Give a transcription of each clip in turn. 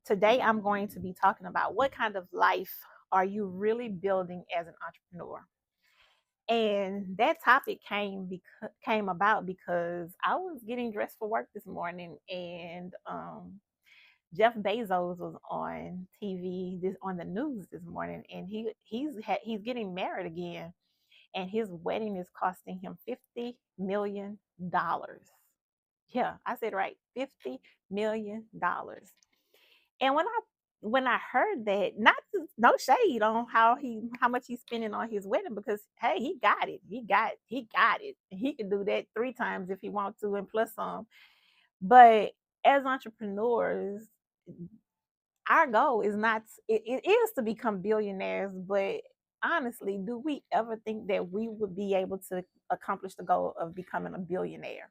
Today, I'm going to be talking about what kind of life are you really building as an entrepreneur? And that topic came about because I was getting dressed for work this morning, and Jeff Bezos was on TV this on the news this morning, and he's getting married again, and his wedding is costing him $50 million. Yeah, I said right, $50 million. And when I heard that, no shade on how much he's spending on his wedding, because hey, he got it. He got it. He can do that 3 times if he wants to and plus some. But as entrepreneurs, our goal is not it is to become billionaires, but honestly, do we ever think that we would be able to accomplish the goal of becoming a billionaire?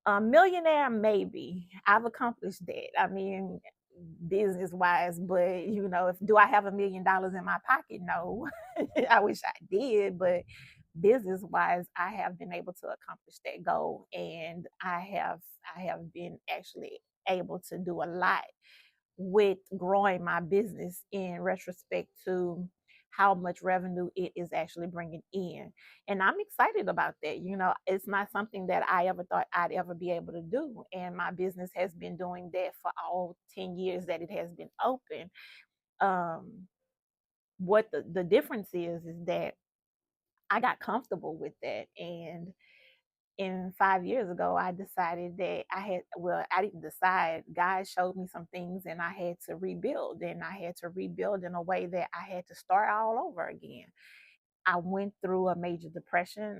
A millionaire, maybe. I've accomplished that. I mean, business wise, but if do I have $1 million in my pocket? No. I wish I did, but business wise, I have been able to accomplish that goal, and I have been actually able to do a lot with growing my business in retrospect to how much revenue it is actually bringing in. And I'm excited about that. It's not something that I ever thought I'd ever be able to do. And my business has been doing that for all 10 years that it has been open. Um, what the difference is that I got comfortable with that. And in 5 years ago, I decided that I didn't decide. God showed me some things, and I had to rebuild. And I had to rebuild in a way that I had to start all over again. I went through a major depression.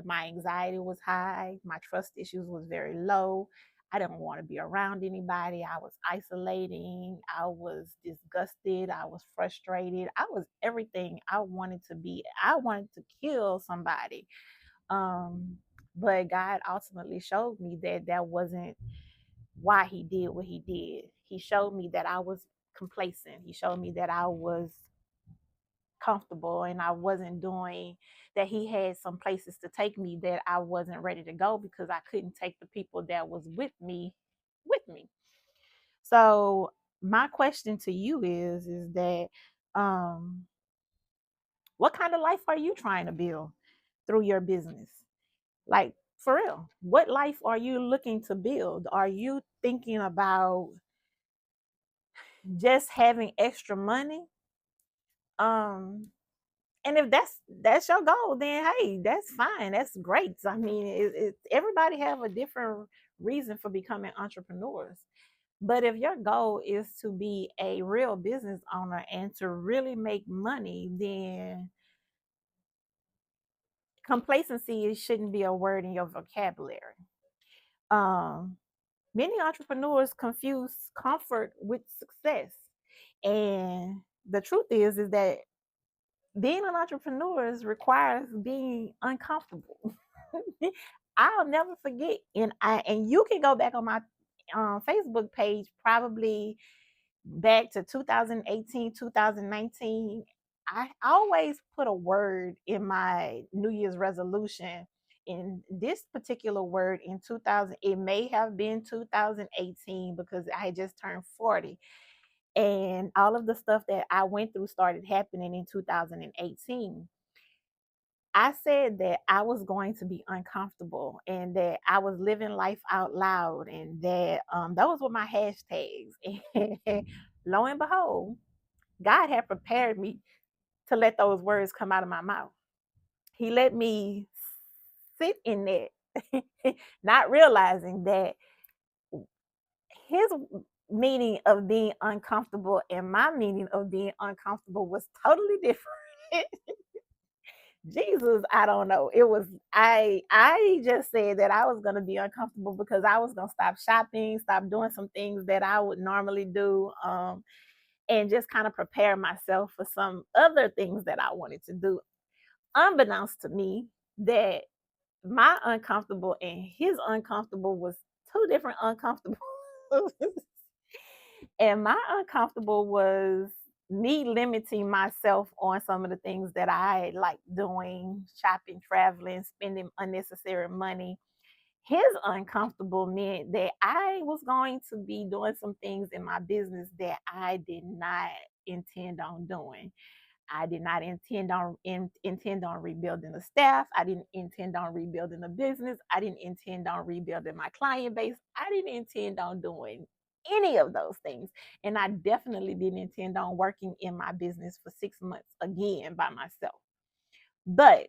My anxiety was high. My trust issues was very low. I didn't want to be around anybody. I was isolating. I was disgusted. I was frustrated. I was everything I wanted to be. I wanted to kill somebody. um, but God ultimately showed me that that wasn't why He did what He did. He showed me that I was complacent. He showed me that I was comfortable and I wasn't doing that. He had some places to take me that I wasn't ready to go because I couldn't take the people that was with me. So my question to you is that um what kind of life are you trying to build through your business? Like, for real, what life are you looking to build? Are you thinking about just having extra money? Um, and if that's your goal, then hey, that's fine. That's great. I mean, everybody have a different reason for becoming entrepreneurs. But if your goal is to be a real business owner and to really make money, then complacency shouldn't be a word in your vocabulary. Um, Many entrepreneurs confuse comfort with success. And the truth is that being an entrepreneur requires being uncomfortable. I'll never forget, and you can go back on my Facebook page, probably back to 2018, 2019. I always put a word in my New Year's resolution. In this particular word in 2000, it may have been 2018 because I had just turned 40. And all of the stuff that I went through started happening in 2018. I said that I was going to be uncomfortable and that I was living life out loud, and that those were my hashtags. And lo and behold, God had prepared me to let those words come out of my mouth. He let me sit in that, not realizing that his meaning of being uncomfortable and my meaning of being uncomfortable was totally different. Jesus, I don't know. I just said that I was gonna be uncomfortable because I was gonna stop shopping, stop doing some things that I would normally do, and just kind of prepare myself for some other things that I wanted to do. Unbeknownst to me, that my uncomfortable and his uncomfortable was two different uncomfortable. And my uncomfortable was me limiting myself on some of the things that I like doing, shopping, traveling, spending unnecessary money. his uncomfortable meant that I was going to be doing some things in my business that I did not intend on doing. I did not intend on rebuilding the staff. I didn't intend on rebuilding the business. I didn't intend on rebuilding my client base. I didn't intend on doing any of those things. And I definitely didn't intend on working in my business for 6 months again by myself. But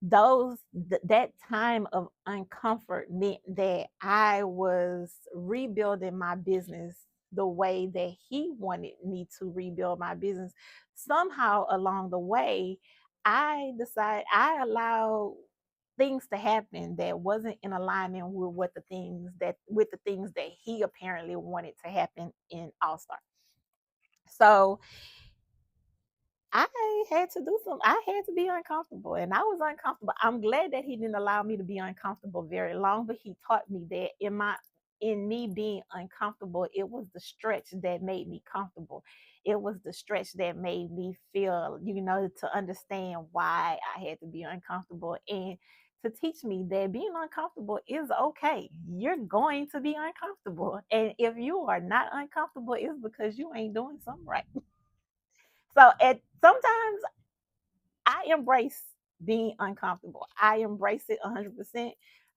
that time of uncomfort meant that I was rebuilding my business the way that he wanted me to rebuild my business. Somehow along the way, I allowed things to happen that wasn't in alignment with the things that he apparently wanted to happen in All Star. So I had to do some I had to be uncomfortable, and I was uncomfortable. I'm glad that he didn't allow me to be uncomfortable very long, but he taught me that in me being uncomfortable, it was the stretch that made me comfortable. It was the stretch that made me feel, to understand why I had to be uncomfortable, and to teach me that being uncomfortable is okay. You're going to be uncomfortable. And if you are not uncomfortable, it's because you ain't doing something right. So at sometimes I embrace being uncomfortable. I embrace it 100%.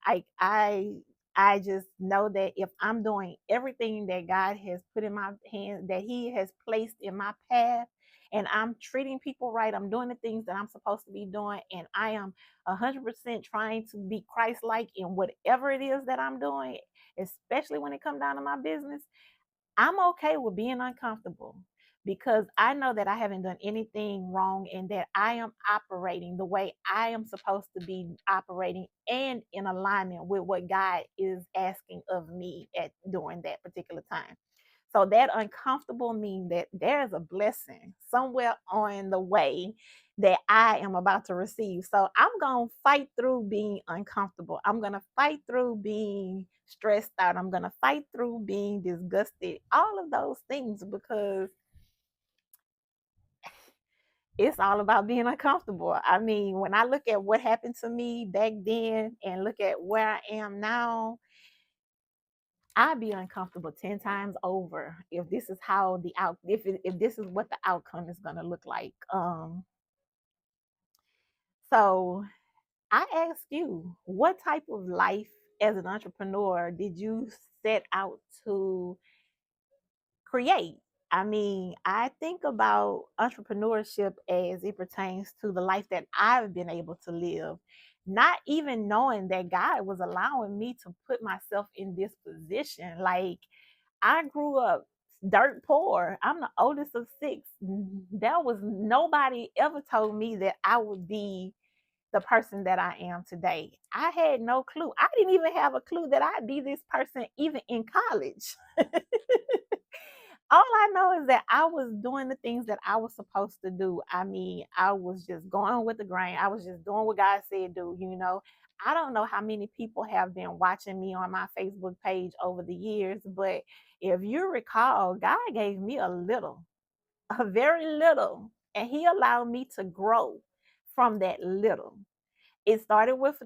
I I I just know that if I'm doing everything that God has put in my hands, that He has placed in my path, and I'm treating people right, I'm doing the things that I'm supposed to be doing, and I am 100% trying to be Christ-like in whatever it is that I'm doing, especially when it comes down to my business. I'm okay with being uncomfortable because I know that I haven't done anything wrong and that I am operating the way I am supposed to be operating and in alignment with what God is asking of me at during that particular time. So that uncomfortable means that there's a blessing somewhere on the way that I am about to receive. So I'm going to fight through being uncomfortable. I'm going to fight through being stressed out. I'm going to fight through being disgusted. All of those things because it's all about being uncomfortable. I mean, when I look at what happened to me back then and look at where I am now, I'd be uncomfortable 10 times over if this is how if this is what the outcome is going to look like. So I ask you, what type of life as an entrepreneur did you set out to create? I mean, I think about entrepreneurship as it pertains to the life that I've been able to live, not even knowing that God was allowing me to put myself in this position. Like, I grew up dirt poor. I'm the oldest of six. There was nobody ever told me that I would be the person that I am today. I had no clue. I didn't even have a clue that I'd be this person even in college. All I know is that I was doing the things that I was supposed to do. I mean, I was just going with the grain. I was just doing what God said do. I don't know how many people have been watching me on my Facebook page over the years, but if you recall, God gave me a very little, and He allowed me to grow from that little. It started with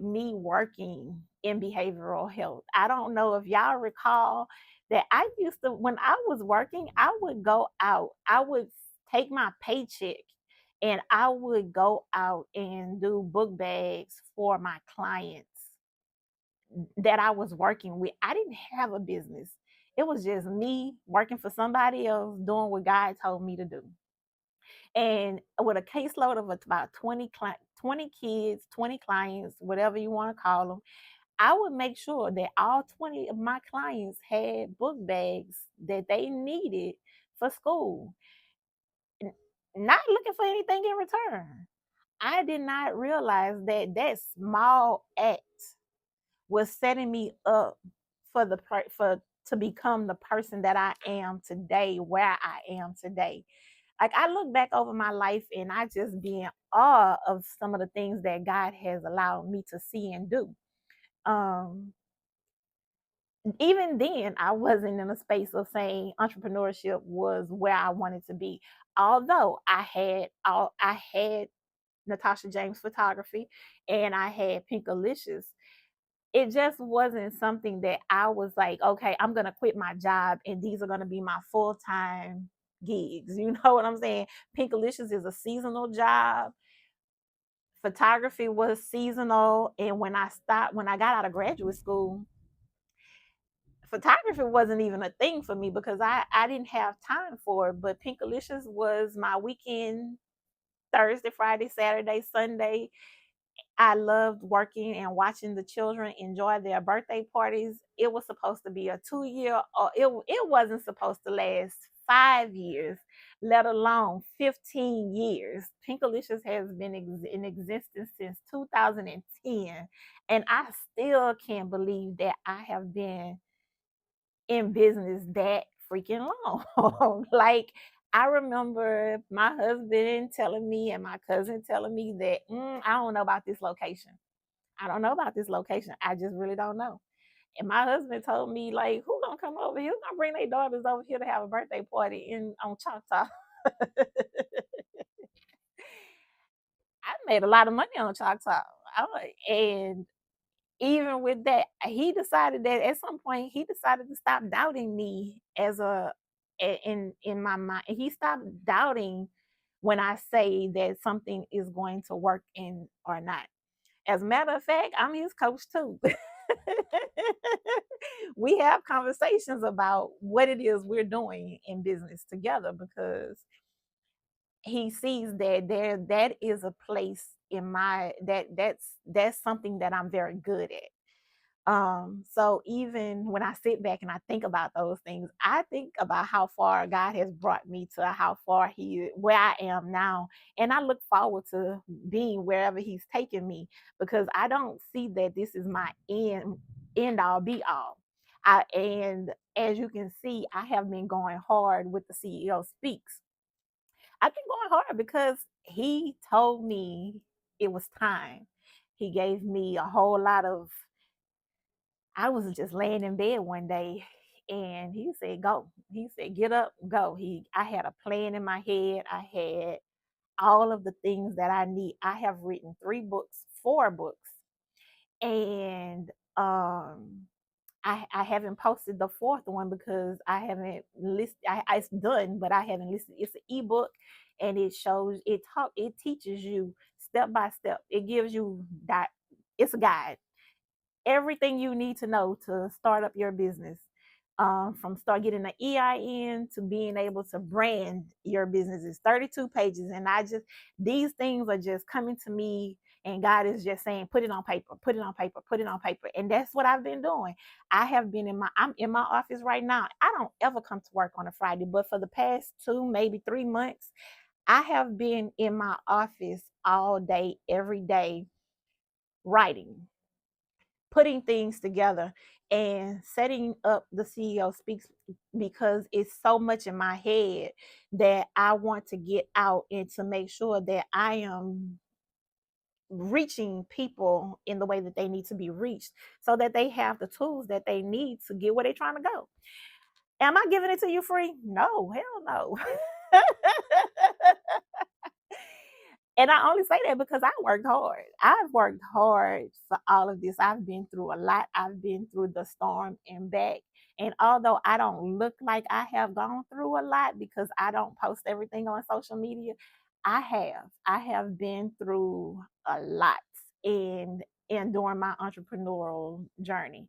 me working in behavioral health. I don't know if y'all recall that I used to, when I was working, I would go out. I would take my paycheck and I would go out and do book bags for my clients that I was working with. I didn't have a business. It was just me working for somebody else doing what God told me to do. And with a caseload of about 20 kids, 20 clients, whatever you want to call them, I would make sure that all 20 of my clients had book bags that they needed for school, not looking for anything in return. I did not realize that that small act was setting me up for to become the person that I am today, where I am today. Like, I look back over my life and I just be in awe of some of the things that God has allowed me to see and do. Um, Even then, I wasn't in a space of saying entrepreneurship was where I wanted to be. Although I had Natasha James Photography, and I had Pinkalicious. It just wasn't something that I was like, okay, I'm gonna quit my job and these are gonna be my full-time gigs. You know what I'm saying? Pinkalicious is a seasonal job. Photography was seasonal. And when I got out of graduate school, photography wasn't even a thing for me because I didn't have time for it. But Pinkalicious was my weekend, Thursday, Friday, Saturday, Sunday. I loved working and watching the children enjoy their birthday parties. It was supposed to be a 2 year, or it wasn't supposed to last 5 years, let alone 15 years. Pinkalicious has been in existence since 2010. And I still can't believe that I have been in business that freaking long. Like, I remember my husband telling me and my cousin telling me that I don't know about this location. I don't know about this location. I just really don't know. And my husband told me, like, who gonna come over here? Who gonna bring their daughters over here to have a birthday party in on Choctaw? I made a lot of money on Choctaw. And even with that, he decided that at some point he decided to stop doubting me as in my mind. He stopped doubting when I say that something is going to work in or not. As a matter of fact, I'm his coach too. We have conversations about what it is we're doing in business together because he sees that that is a place in my that's something that I'm very good at. So even when I sit back and I think about those things, I think about how far God has brought me to how far where I am now. And I look forward to being wherever he's taking me because I don't see that this is my end all be all. And as you can see, I have been going hard with the CEO Speaks. I've been going hard because he told me it was time. He gave me a whole lot of I was just laying in bed one day and he said, go. He said, get up, go. I had a plan in my head. I had all of the things that I need. I have written 3 books, 4 books, and I haven't posted the 4th one because I haven't listed. It's done, but I haven't listed. It's an ebook, and it teaches you step by step. It gives you that. It's a guide, everything you need to know to start up your business. From start getting an EIN to being able to brand your business is 32 pages. And these things are just coming to me and God is just saying, put it on paper, put it on paper, put it on paper. And that's what I've been doing. I'm in my office right now. I don't ever come to work on a Friday, but for the past 2, maybe 3 months, I have been in my office all day, every day, writing, putting things together and setting up the CEO Speaks because it's so much in my head that I want to get out and to make sure that I am reaching people in the way that they need to be reached so that they have the tools that they need to get where they're trying to go. Am I giving it to you free? No, hell no. And I only say that because I worked hard. I've worked hard for all of this. I've been through a lot. I've been through the storm and back. And although I don't look like I have gone through a lot because I don't post everything on social media, I have. I have been through a lot and during my entrepreneurial journey,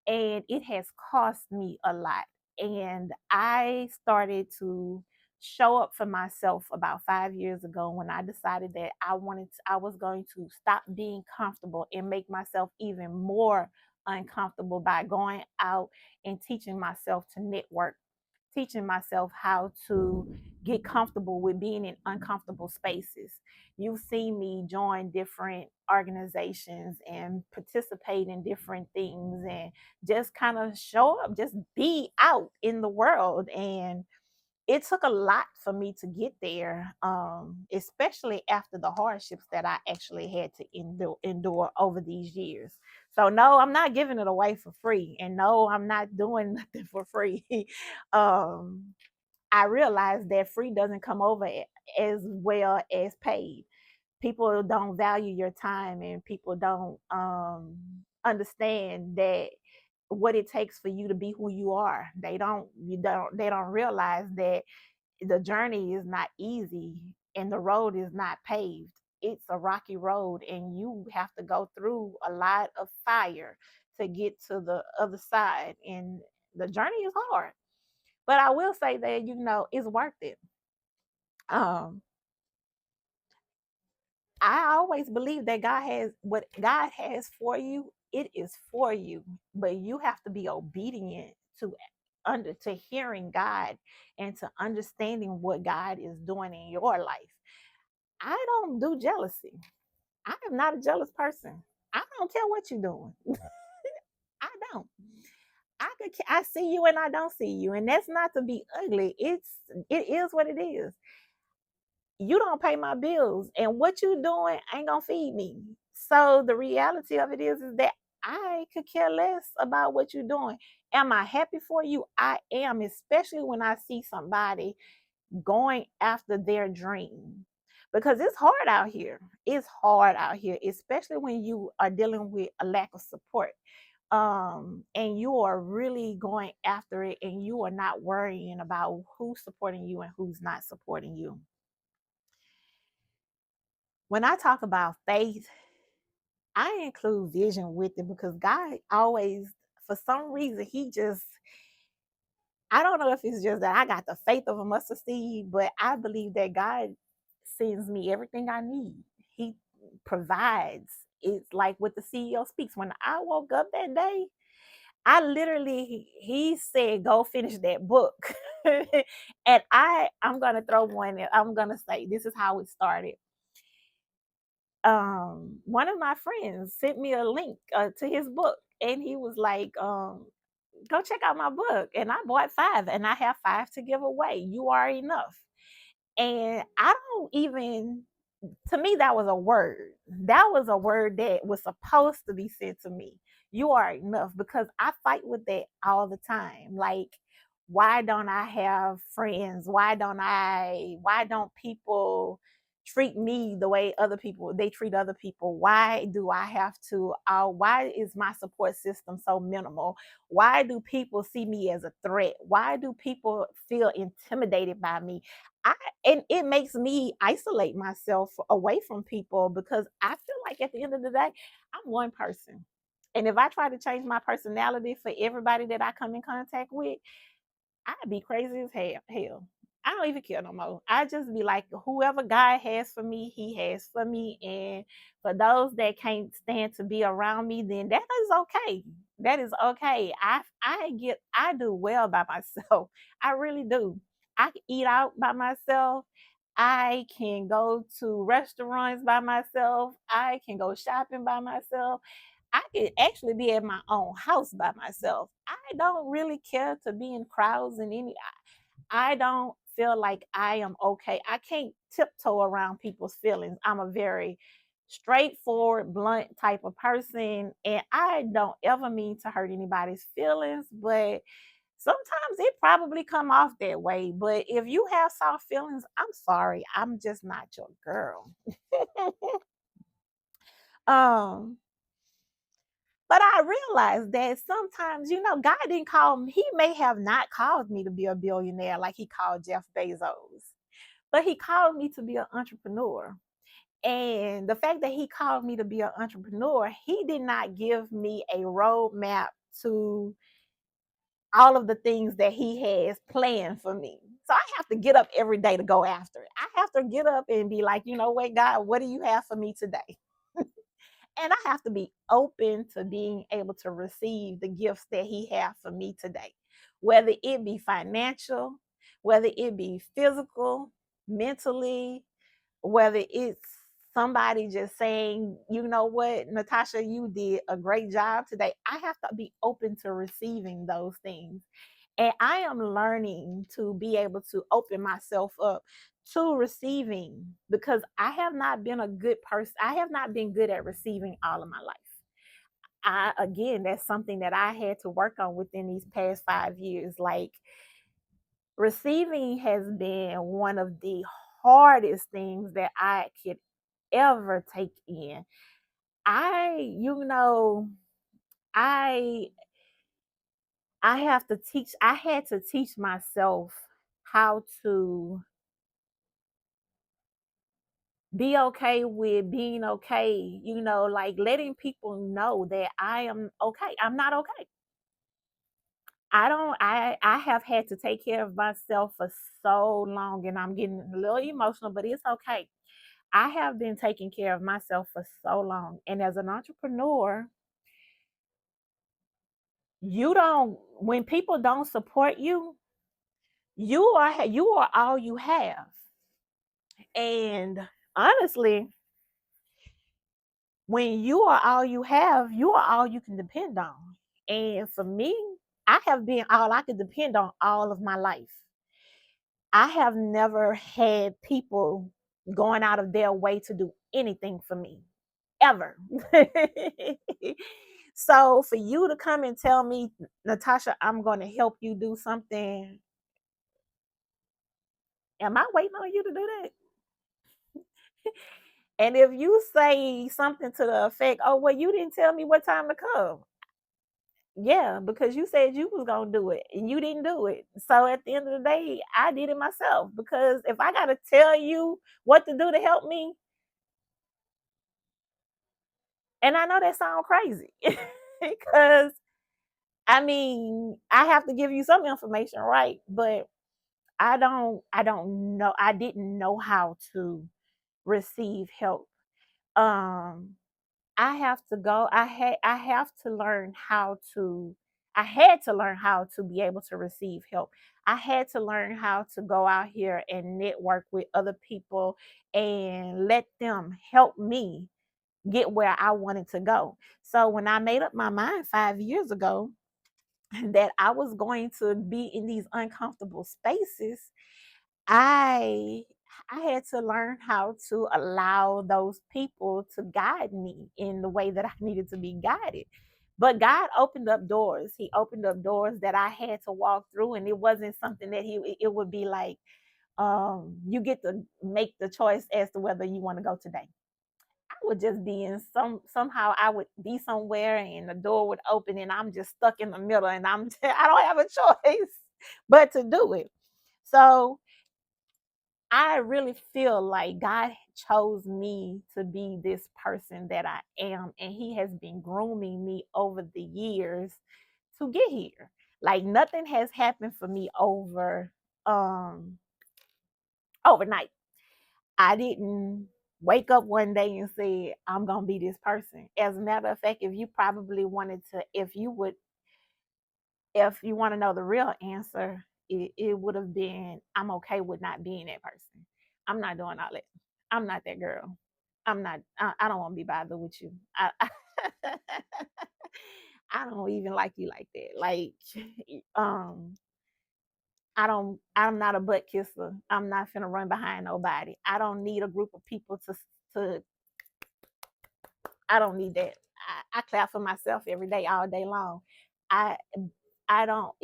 and it has cost me a lot. And I started to show up for myself about 5 years ago when I decided that I was going to stop being comfortable and make myself even more uncomfortable by going out and teaching myself to network, teaching myself how to get comfortable with being in uncomfortable spaces. You've seen me join different organizations and participate in different things and just kind of show up, just be out in the world. And it took a lot for me to get there, especially after the hardships that I actually had to endure over these years. So, no, I'm not giving it away for free. And no, I'm not doing nothing for free. um, I realized that free doesn't come over as well as paid. People don't value your time, and people don't understand that what it takes for you to be who you are. They don't realize that the journey is not easy and the road is not paved. It's a rocky road, and you have to go through a lot of fire to get to the other side. And the journey is hard. But I will say that, it's worth it. Um, I always believe that God has what God has for you, it is for you. But you have to be obedient to hearing God and to understanding what God is doing in your life. I don't do jealousy. I am not a jealous person. I don't care what you're doing. I don't. I see you and I don't see you, and that's not to be ugly. It is what it is. You don't pay my bills, and what you doing ain't gonna feed me. So the reality of it is that I could care less about what you're doing. Am I happy for you? I am, especially when I see somebody going after their dream, because it's hard out here. It's hard out here, especially when you are dealing with a lack of support. And you are really going after it, and you are not worrying about who's supporting you and who's not supporting you. When I talk about faith, I include vision with it, because God always, for some reason, He just, I don't know if it's just that I got the faith of a mustard seed, but I believe that God sends me everything I need. He provides. It's like what the CEO speaks. When I woke up that day, I literally, he said, go finish that book. And I'm gonna throw one in. I'm gonna say this is how it started. One of my friends sent me a link to his book, and he was like, go check out my book. And I bought 5, and I have 5 to give away. You are enough. And I don't even, to me, that was a word. That was a word that was supposed to be sent to me. You are enough, because I fight with that all the time. Like, why don't I have friends? Why don't people treat me the way other people they treat other people? Why do I have to why is my support system so minimal? Why do people see me as a threat? Why do people feel intimidated by me? I And it makes me isolate myself away from people, because I feel like at the end of the day, I'm one person. And if I try to change my personality for everybody that I come in contact with, I'd be crazy as hell. I don't even care no more. I just be like, whoever God has for me, He has for me. And for those that can't stand to be around me, then that is okay. That is okay. I do well by myself. I really do. I can eat out by myself. I can go to restaurants by myself. I can go shopping by myself. I could actually be at my own house by myself. I don't really care to be in crowds and I don't feel like I am okay. I can't tiptoe around people's feelings. I'm a very straightforward, blunt type of person, and I don't ever mean to hurt anybody's feelings, but sometimes it probably come off that way. But if you have soft feelings, I'm sorry. I'm just not your girl. um But I realized that sometimes, God didn't call me. He may have not called me to be a billionaire like He called Jeff Bezos, but He called me to be an entrepreneur. And the fact that He called me to be an entrepreneur, He did not give me a roadmap to all of the things that He has planned for me. So I have to get up every day to go after it. I have to get up and be like, you know what, God, what do you have for me today? And I have to be open to being able to receive the gifts that He has for me today, whether it be financial, whether it be physical, mentally, whether it's somebody just saying, you know what, Natasha, you did a great job today. I have to be open to receiving those things. And I am learning to be able to open myself up to receiving, because I have not been a good person. I have not been good at receiving all of my life. Again, that's something that I had to work on within these past 5 years. Like, receiving has been one of the hardest things that I could ever take in. I, you know, I I have to teach I had to teach myself how to be okay with being okay, like letting people know that I am okay. I'm not okay. I don't I have had to take care of myself for so long, and I'm getting a little emotional, but it's okay. I have been taking care of myself for so long. And as an entrepreneur, you don't when people don't support you, you are all you have. And honestly, when you are all you have, you are all you can depend on. And for me, I have been all I could depend on all of my life. I have never had people going out of their way to do anything for me, ever. So for you to come and tell me, Natasha, I'm going to help you do something, am I waiting on you to do that? And if you say something to the effect, oh, well, you didn't tell me what time to come. Yeah, because you said you was gonna do it and you didn't do it. So at the end of the day, I did it myself, because if I gotta tell you what to do to help me, and I know that sounds crazy, because I mean I have to give you some information, right? But I don't know. I didn't know how to receive help. Um I have to go. I have to learn how to I had to learn how to be able to receive help. I had to learn how to go out here and network with other people and let them help me get where I wanted to go. So when I made up my mind 5 years ago that I was going to be in these uncomfortable spaces, I I had to learn how to allow those people to guide me in the way that I needed to be guided. But God opened up doors. He opened up doors that I had to walk through, and it wasn't something that it would be like, you get to make the choice as to whether you want to go today. I would just be in somehow I would be somewhere and the door would open and I'm just stuck in the middle, and I don't have a choice but to do it. So I really feel like God chose me to be this person that I am, and He has been grooming me over the years to get here. Like nothing has happened for me um overnight. I didn't wake up one day and say I'm gonna be this person. As a matter of fact, if you probably wanted to, if you want to know the real answer, it would have been I'm okay with not being that person. I'm not doing all that. I'm not that girl. I'm not. I don't want to be bothered with you. I don't even like you like that. Like, um, I don't. I'm not a butt kisser. I'm not finna run behind nobody. I don't need a group of people to. I don't need that. I clap for myself every day, all day long. I I don't.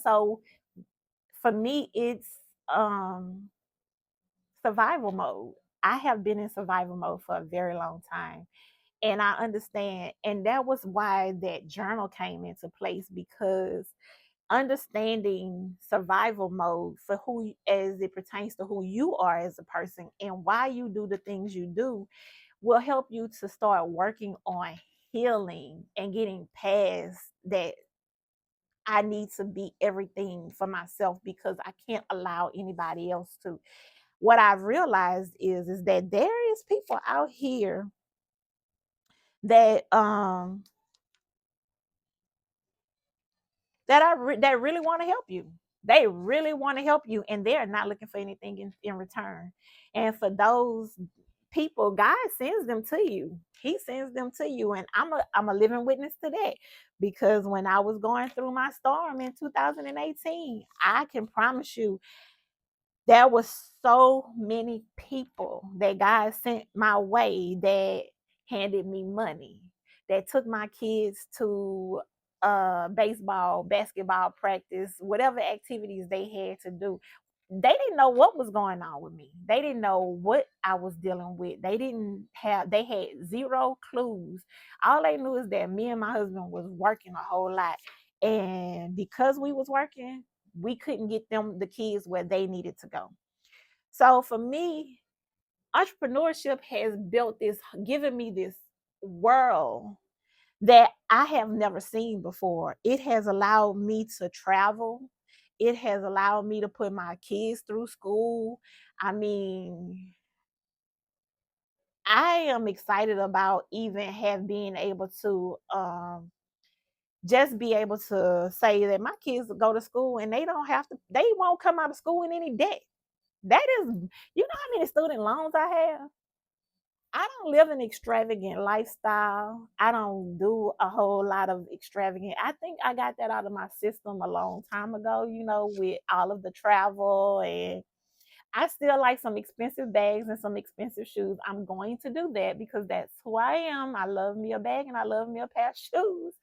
So for me, it's um survival mode. I have been in survival mode for a very long time. And I understand. And that was why that journal came into place, because understanding survival mode for as it pertains to who you are as a person and why you do the things you do will help you to start working on healing and getting past that. I need to be everything for myself because I can't allow anybody else to. What I've realized is that there is people out here that that really want to help you. They really want to help you, and they're not looking for anything in return. And for those people, God sends them to you. He sends them to you, and I'm a living witness to that. Because when I was going through my storm in 2018, I can promise you there was so many people that God sent my way that handed me money, that took my kids to baseball, basketball practice, whatever activities they had to do. they didn't know what was going on with me. They didn't know what I was dealing with. They had zero clues. All they knew is that me and my husband was working a whole lot. And because we was working, we couldn't get them the kids where they needed to go. So for me, entrepreneurship has built this, given me this world that I have never seen before. It has allowed me to travel. It has allowed me to put my kids through school. I mean, I am excited about even have being able to just be able to say that my kids go to school and they don't have to, they won't come out of school in any debt. That is, you know how many student loans I have? I don't live an extravagant lifestyle. I don't do a whole lot of extravagant. I think I got that out of my system a long time ago, with all of the travel, and I still like some expensive bags and some expensive shoes. I'm going to do that because that's who I am. I love me a bag and I love me a pair of shoes.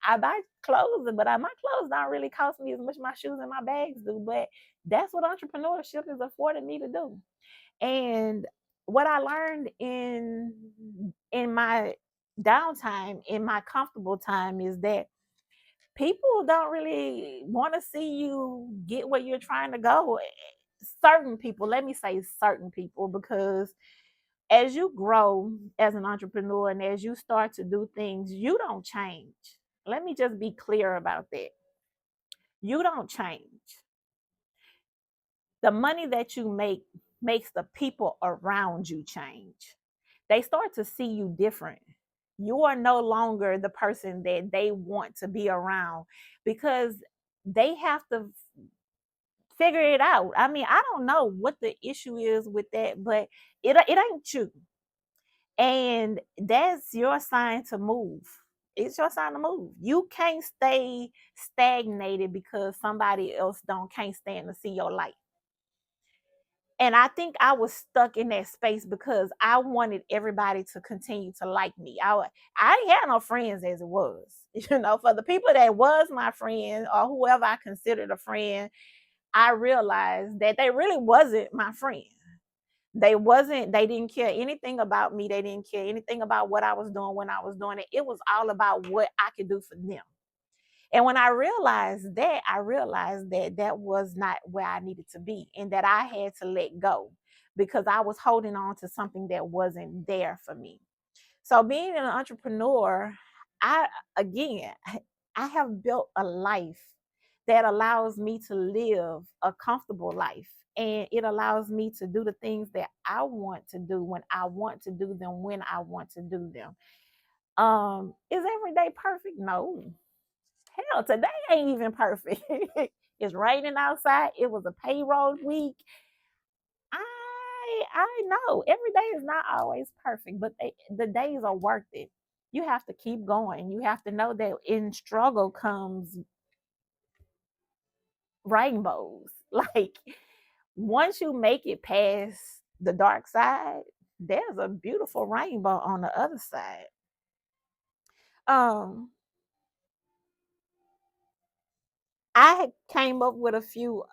I buy clothes, but my clothes don't really cost me as much my shoes and my bags do. But that's what entrepreneurship is affording me to do. And what I learned in my downtime, in my comfortable time, is that people don't really want to see you get where you're trying to go. Certain people, let me say certain people, because as you grow as an entrepreneur and as you start to do things, you don't change. Let me just be clear about that. You don't change. The money that you make makes the people around you change. They start to see you different. You are no longer the person that they want to be around because they have to figure it out. I mean, I don't know what the issue is with that, but it ain't you. And that's your sign to move. It's your sign to move. You can't stay stagnated because somebody else don't can't stand to see your light. And I think I was stuck in that space because I wanted everybody to continue to like me. I ain't had no friends as it was. For the people that was my friend or whoever I considered a friend, I realized that they really wasn't my friend. They didn't care anything about me. They didn't care anything about what I was doing when I was doing it. It was all about what I could do for them. And when I realized that that was not where I needed to be and that I had to let go because I was holding on to something that wasn't there for me. So being an entrepreneur, I again, I have built a life that allows me to live a comfortable life, and it allows me to do the things that I want to do when I want to do them when I want to do them. Is every day perfect? No. Hell, today ain't even perfect. It's raining outside. It was a payroll week. I know every day is not always perfect, but the days are worth it. You have to keep going. You have to know that in struggle comes rainbows. Like once you make it past the dark side, there's a beautiful rainbow on the other side. Um, I came up with a few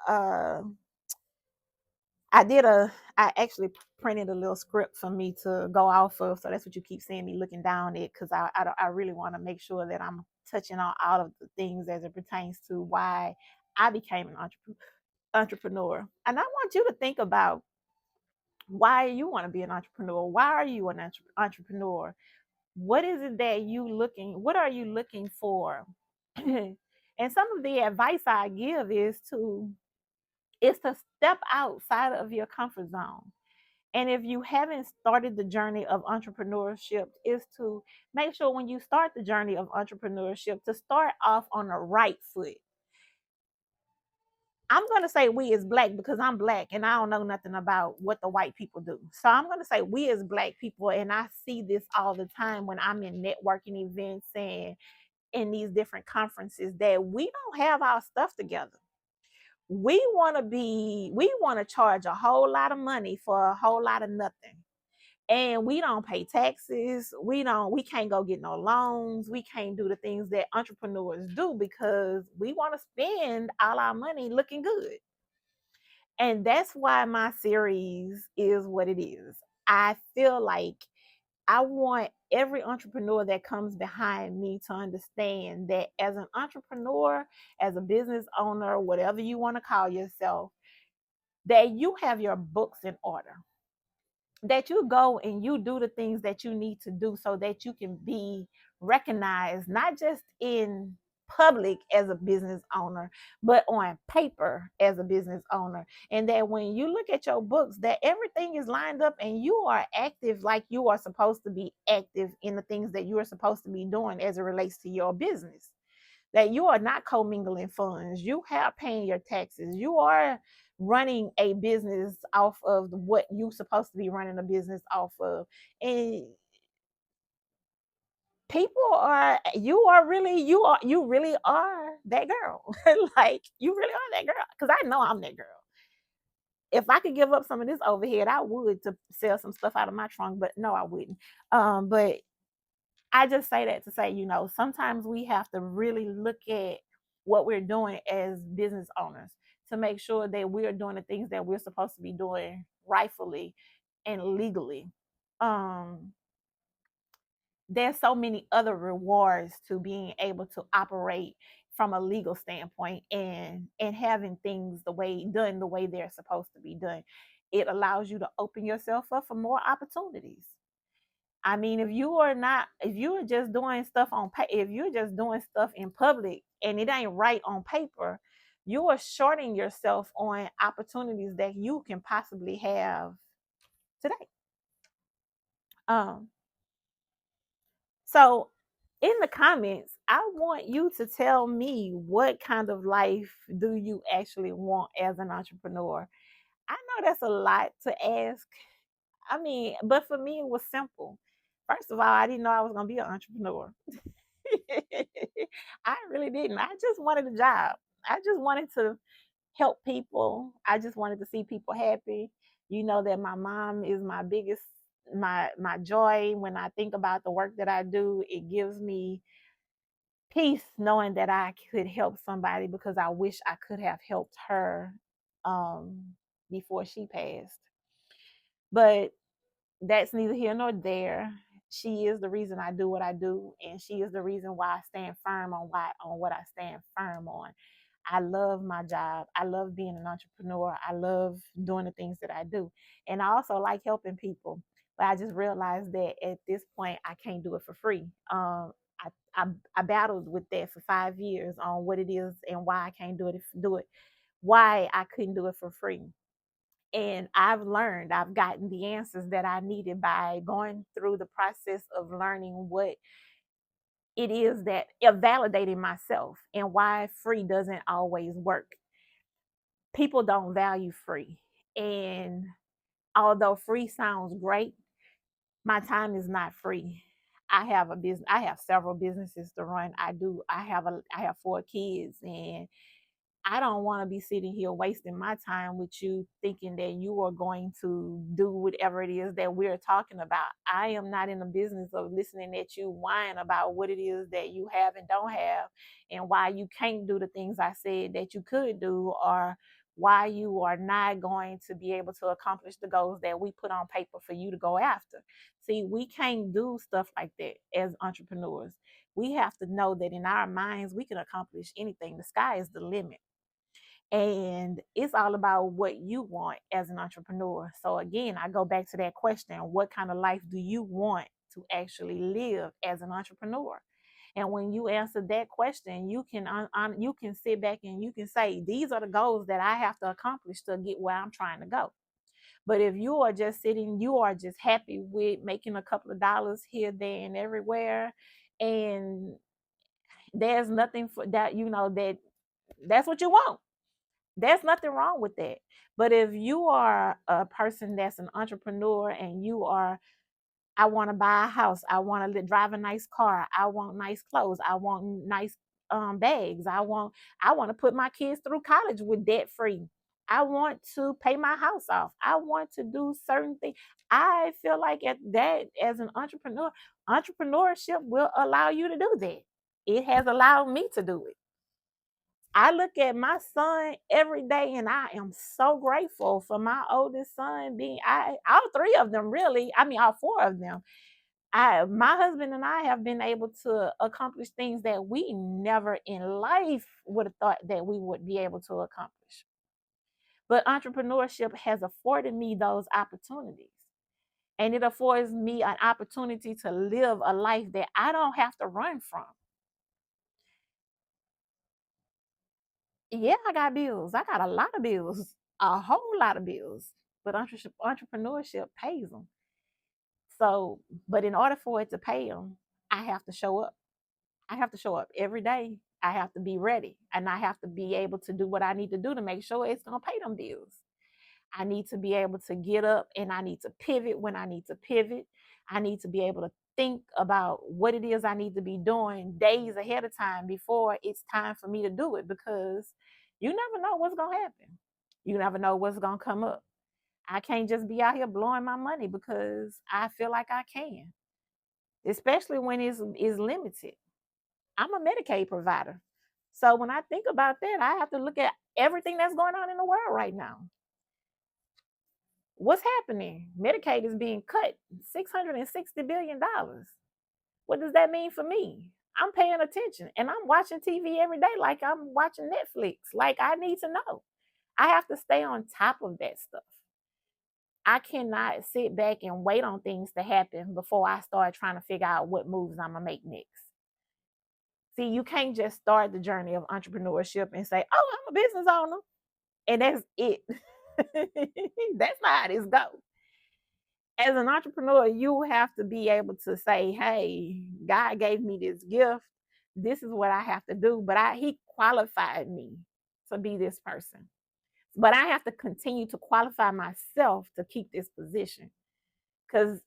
I actually printed a little script for me to go off of. So that's what you keep seeing me looking down at because I really want to make sure that I'm touching on all of the things as it pertains to why I became an entrepreneur. And I want you to think about why you want to be an entrepreneur. Why are you an entrepreneur? What is it that what are you looking for? And some of the advice I give is to step outside of your comfort zone. And if you haven't started the journey of entrepreneurship, is to make sure when you start the journey of entrepreneurship to start off on the right foot. I'm going to say we as black because I'm black and I don't know nothing about what the white people do. So I'm going to say we as black people, and I see this all the time when I'm in networking events and in these different conferences, that we don't have our stuff together. We want to charge a whole lot of money for a whole lot of nothing. And we don't pay taxes. We can't go get no loans. We can't do the things that entrepreneurs do because we want to spend all our money looking good. And that's why my series is what it is. I feel like I want every entrepreneur that comes behind me to understand that as an entrepreneur, as a business owner, whatever you want to call yourself, that you have your books in order, that you go and you do the things that you need to do so that you can be recognized, not just in public as a business owner, but on paper as a business owner. And that when you look at your books, that everything is lined up and you are active like you are supposed to be active in the things that you are supposed to be doing as it relates to your business, that you are not commingling funds. You have paying your taxes. You are running a business off of what you're supposed to be running a business off of. And people are, you really are that girl. Like you really are that girl. Cause I know I'm that girl. If I could give up some of this overhead, I would to sell some stuff out of my trunk, but no, I wouldn't. But I just say that to say, sometimes we have to really look at what we're doing as business owners to make sure that we're doing the things that we're supposed to be doing rightfully and legally. Um, there's so many other rewards to being able to operate from a legal standpoint and having things done the way they're supposed to be done. It allows you to open yourself up for more opportunities. I mean, if you are just doing stuff if you're just doing stuff in public and it ain't right on paper, you are shorting yourself on opportunities that you can possibly have today. Um, so in the comments, I want you to tell me what kind of life do you actually want as an entrepreneur? I know that's a lot to ask. I mean, but for me, it was simple. First of all, I didn't know I was going to be an entrepreneur. I really didn't. I just wanted a job. I just wanted to help people. I just wanted to see people happy. You know that my mom is my biggest my joy. When I think about the work that I do, it gives me peace knowing that I could help somebody because I wish I could have helped her before she passed. But that's neither here nor there. She is the reason I do what I do, and she is the reason why I stand firm on what I stand firm on. I love my job. I love being an entrepreneur. I love doing the things that I do, and I also like helping people. But I just realized that at this point, I can't do it for free. I, I battled with that for 5 years on what it is and why I can't do it, why I couldn't do it for free. And I've gotten the answers that I needed by going through the process of learning what it is that of validating myself and why free doesn't always work. People don't value free. And although free sounds great, my time is not free. I have several businesses to run. I have 4 kids, and I don't want to be sitting here wasting my time with you thinking that you are going to do whatever it is that we're talking about. I am not in the business of listening at you whine about what it is that you have and don't have and why you can't do the things I said that you could do, or why you are not going to be able to accomplish the goals that we put on paper for you to go after. See, we can't do stuff like that as entrepreneurs. We have to know that in our minds, we can accomplish anything. The sky is the limit. And it's all about what you want as an entrepreneur. So again, I go back to that question: what kind of life do you want to actually live as an entrepreneur? And when you answer that question, you can sit back and you can say, these are the goals that I have to accomplish to get where I'm trying to go. But if you are just sitting, you are just happy with making a couple of dollars here, there, and everywhere, and there's nothing for that, that's what you want. There's nothing wrong with that. But if you are a person that's an entrepreneur and I want to buy a house, I want to drive a nice car, I want nice clothes, I want nice bags, I want to put my kids through college with debt free. I want to pay my house off. I want to do certain things. I feel like at that as an entrepreneur, entrepreneurship will allow you to do that. It has allowed me to do it. I look at my son every day and I am so grateful for my oldest son being I all three of them really. I mean all four of them. My husband and I have been able to accomplish things that we never in life would have thought that we would be able to accomplish. But entrepreneurship has afforded me those opportunities. And it affords me an opportunity to live a life that I don't have to run from. Yeah, I got bills. I got a lot of bills, a whole lot of bills. But entrepreneurship pays them. So, but in order for it to pay them, I have to show up. I have to show up every day. I have to be ready and I have to be able to do what I need to do to make sure it's going to pay them bills. I need to be able to get up and I need to pivot when I need to pivot. I need to be able to think about what it is I need to be doing days ahead of time before it's time for me to do it because you never know what's going to happen. You never know what's going to come up. I can't just be out here blowing my money because I feel like I can, especially when it's limited. I'm a Medicaid provider. So when I think about that, I have to look at everything that's going on in the world right now. What's happening? Medicaid is being cut $660 billion. What does that mean for me? I'm paying attention and I'm watching TV every day like I'm watching Netflix. Like I need to know. I have to stay on top of that stuff. I cannot sit back and wait on things to happen before I start trying to figure out what moves I'm going to make next. See, you can't just start the journey of entrepreneurship and say, oh, I'm a business owner. And that's it. That's not how this goes. As an entrepreneur, you have to be able to say, hey, God gave me this gift. This is what I have to do. But he qualified me to be this person. But I have to continue to qualify myself to keep this position because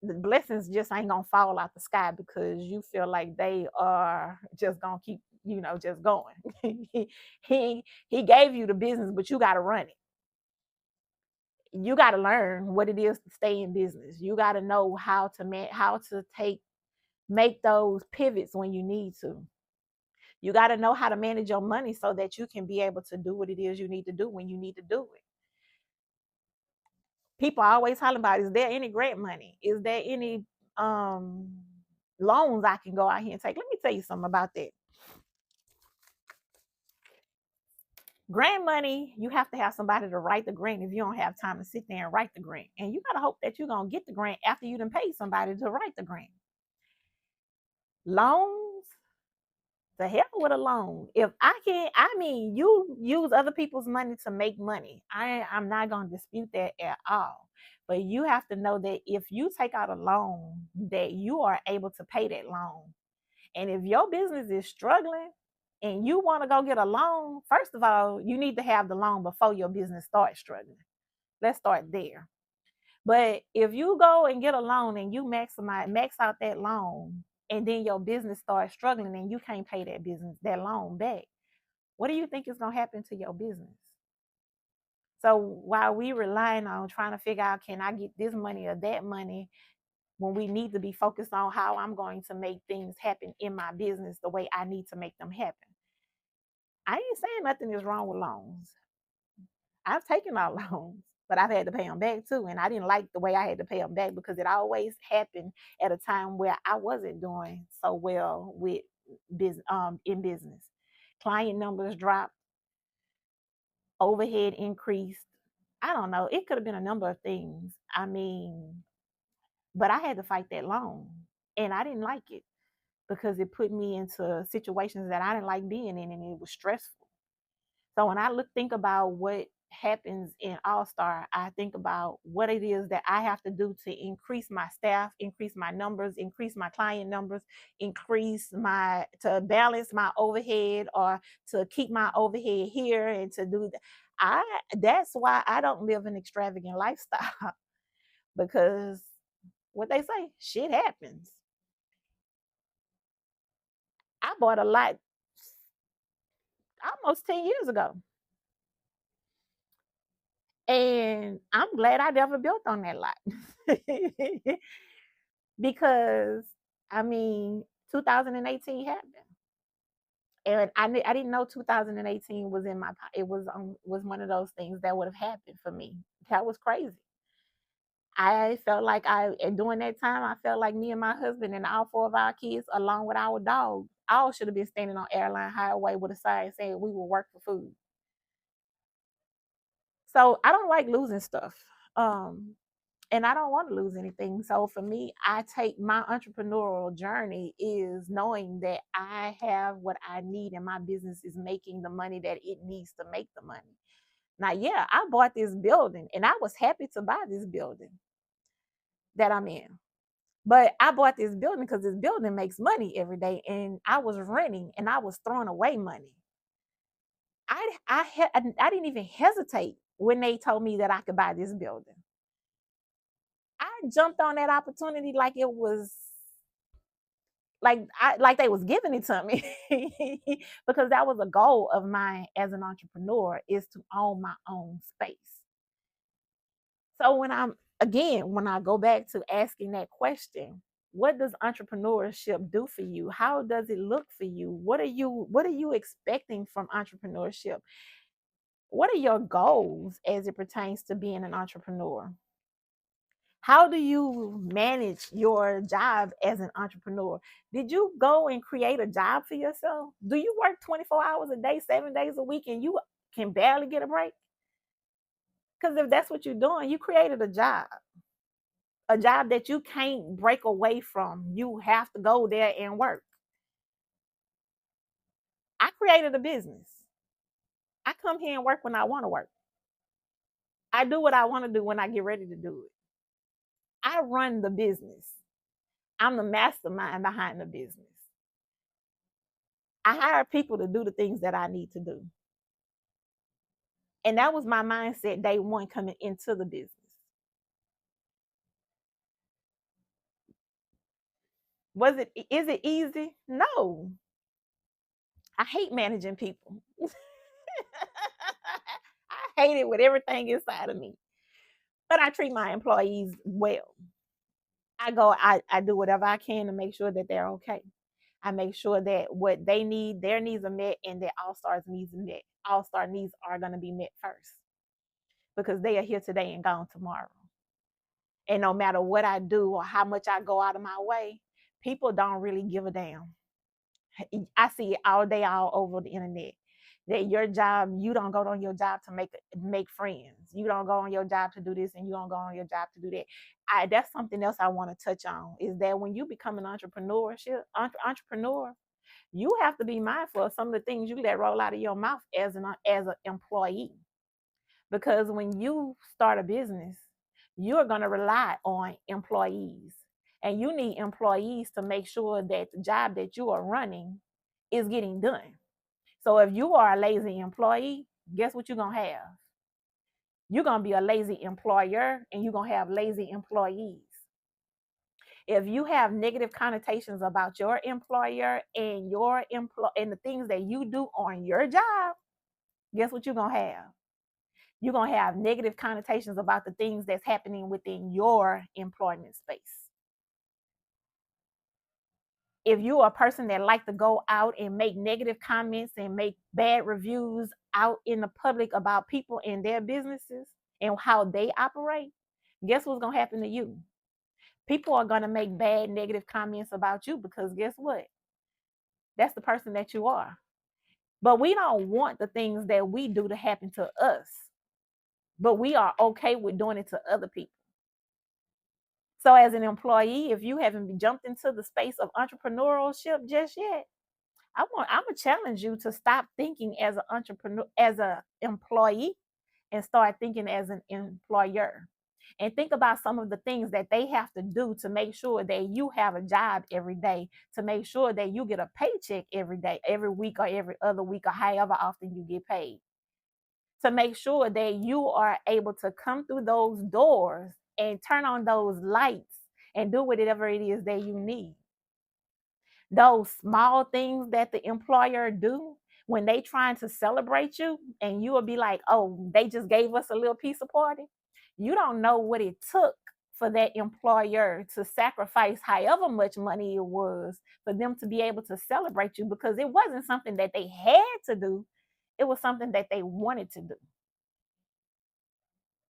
the blessings just ain't gonna fall out the sky because you feel like they are just gonna keep, just going. he gave you the business, but you gotta run it. You gotta learn what it is to stay in business. You gotta know how to make those pivots when you need to. You gotta know how to manage your money so that you can be able to do what it is you need to do when you need to do it. People are always talking about, is there any grant money? Is there any um loans I can go out here and take? Let me tell you something about that. Grant money, you have to have somebody to write the grant if you don't have time to sit there and write the grant. And you gotta hope that you're gonna get the grant after you done pay somebody to write the grant. Loans, the hell with a loan. If I can, I mean, you use other people's money to make money. I'm not gonna dispute that at all. But you have to know that if you take out a loan, that you are able to pay that loan. And if your business is struggling and you want to go get a loan, first of all, you need to have the loan before your business starts struggling. Let's start there. But if you go and get a loan and you max out that loan, and then your business starts struggling and you can't pay that loan back, what do you think is going to happen to your business? So while we relying on trying to figure out, can I get this money or that money, when we need to be focused on how I'm going to make things happen in my business the way I need to make them happen. I ain't saying nothing is wrong with loans. I've taken out loans, but I've had to pay them back too. And I didn't like the way I had to pay them back because it always happened at a time where I wasn't doing so well with in business. Client numbers dropped, overhead increased. I don't know. It could have been a number of things. I mean, but I had to fight that loan, and I didn't like it because it put me into situations that I didn't like being in, and it was stressful. So when I think about what happens in All Star, I think about what it is that I have to do to increase my staff, increase my numbers, increase my client numbers, to balance my overhead or to keep my overhead here and to do that. That's why I don't live an extravagant lifestyle because what they say, shit happens. I bought a lot almost 10 years ago. And I'm glad I never built on that lot. Because, I mean, 2018 happened. And I didn't know 2018 was in my it was one of those things that would have happened for me. That was crazy. I felt like and during that time, I felt like me and my husband and all four of our kids, along with our dog, all should have been standing on airline highway with a sign saying we will work for food. So I don't like losing stuff. Um, and I don't want to lose anything. So for me, I take my entrepreneurial journey is knowing that I have what I need and my business is making the money that it needs to make the money. Now, yeah, I bought this building and I was happy to buy this building that I'm in. But I bought this building because this building makes money every day and I was renting and I was throwing away money. I didn't even hesitate when they told me that I could buy this building. I jumped on that opportunity like it was like they was giving it to me because that was a goal of mine as an entrepreneur is to own my own space. So when I go back to asking that question, what does entrepreneurship do for you? How does it look for you? What are you expecting from entrepreneurship? What are your goals as it pertains to being an entrepreneur? How do you manage your job as an entrepreneur? Did you go and create a job for yourself? Do you work 24 hours a day, 7 days a week, and you can barely get a break? Because if that's what you're doing, you created a job that you can't break away from. You have to go there and work. I created a business. I come here and work when I want to work. I do what I want to do when I get ready to do it. I run the business. I'm the mastermind behind the business. I hire people to do the things that I need to do. And that was my mindset day one coming into the business. Is it easy? No. I hate managing people. I hate it with everything inside of me. But I treat my employees well. I do whatever I can to make sure that they're okay. I make sure that what they need, their needs are met, and that All Stars needs are met. All Star needs are going to be met first because they are here today and gone tomorrow. And no matter what I do or how much I go out of my way, people don't really give a damn. I see it all day, all over the internet. That your job, you don't go on your job to make friends. You don't go on your job to do this, and you don't go on your job to do that. That's something else I want to touch on is that when you become an entrepreneur, you have to be mindful of some of the things you let roll out of your mouth as an employee. Because when you start a business, you're going to rely on employees. And you need employees to make sure that the job that you are running is getting done. So if you are a lazy employee, guess what you're going to have? You're going to be a lazy employer and you're going to have lazy employees. If you have negative connotations about your employer and and the things that you do on your job, guess what you're going to have? You're going to have negative connotations about the things that's happening within your employment space. If you're a person that like to go out and make negative comments and make bad reviews out in the public about people and their businesses and how they operate, guess what's going to happen to you? People are going to make bad negative comments about you because guess what? That's the person that you are. But we don't want the things that we do to happen to us. But we are okay with doing it to other people. So as an employee, if you haven't jumped into the space of entrepreneurship just yet, I'm gonna challenge you to stop thinking as an entrepreneur, as an employee, and start thinking as an employer. And think about some of the things that they have to do to make sure that you have a job every day, to make sure that you get a paycheck every day, every week, or every other week, or however often you get paid. To make sure that you are able to come through those doors and turn on those lights and do whatever it is that you need. Those small things that the employer do when they trying to celebrate you and you will be like, oh, they just gave us a little piece of party. You don't know what it took for that employer to sacrifice however much money it was for them to be able to celebrate you, because it wasn't something that they had to do, it was something that they wanted to do.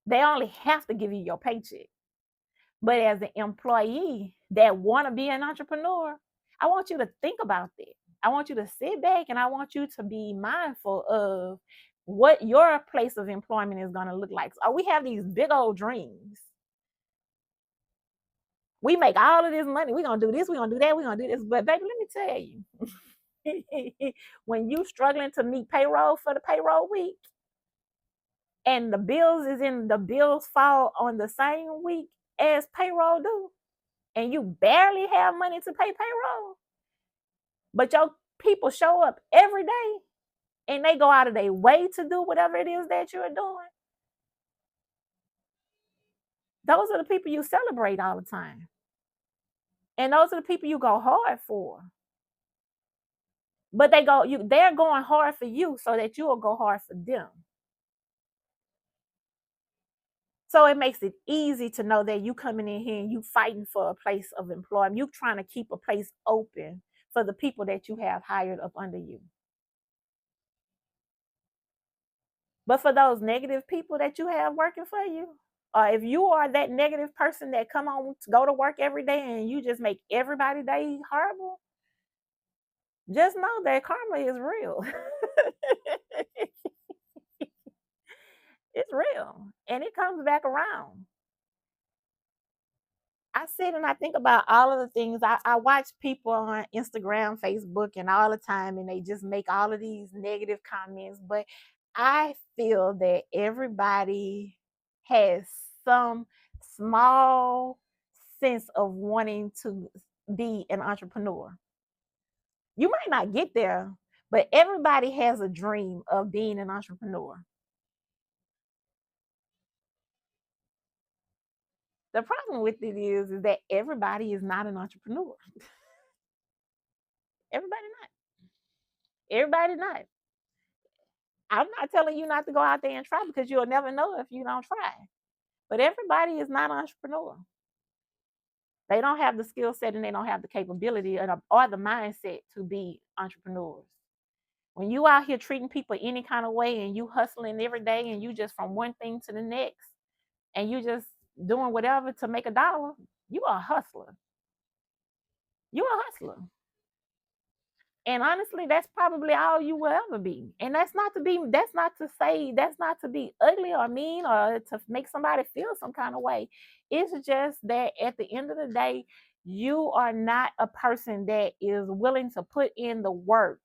They only have to give you your paycheck. But as an employee that want to be an entrepreneur, I want you to think about that. I want you to sit back and I want you to be mindful of what your place of employment is going to look like. So we have these big old dreams. We make all of this money. We're going to do this. We're going to do that. We're going to do this. But baby, let me tell you, when you struggling to meet payroll for the payroll week and the bills fall on the same week as payroll due, and you barely have money to pay payroll, but your people show up every day and they go out of their way to do whatever it is that you're doing, those are the people you celebrate all the time. And those are the people you go hard for. But they're going hard for you so that you will go hard for them. So it makes it easy to know that you coming in here and you fighting for a place of employment. You trying to keep a place open for the people that you have hired up under you. But for those negative people that you have working for you, or if you are that negative person that come on to go to work every day and you just make everybody's day horrible, just know that karma is real. It's real. And it comes back around. I sit and I think about all of the things. I watch people on Instagram, Facebook, and all the time, and they just make all of these negative comments. But I feel that everybody has some small sense of wanting to be an entrepreneur. You might not get there, but everybody has a dream of being an entrepreneur. The problem with it is that everybody is not an entrepreneur. Everybody not. Everybody not. I'm not telling you not to go out there and try, because you'll never know if you don't try. But everybody is not an entrepreneur. They don't have the skill set and they don't have the capability or the mindset to be entrepreneurs. When you out here treating people any kind of way and you hustling every day and you just from one thing to the next and you just doing whatever to make a dollar, you are a hustler. You're a hustler. And honestly, that's probably all you will ever be. And that's not to say, that's not to be ugly or mean or to make somebody feel some kind of way. It's just that at the end of the day, you are not a person that is willing to put in the work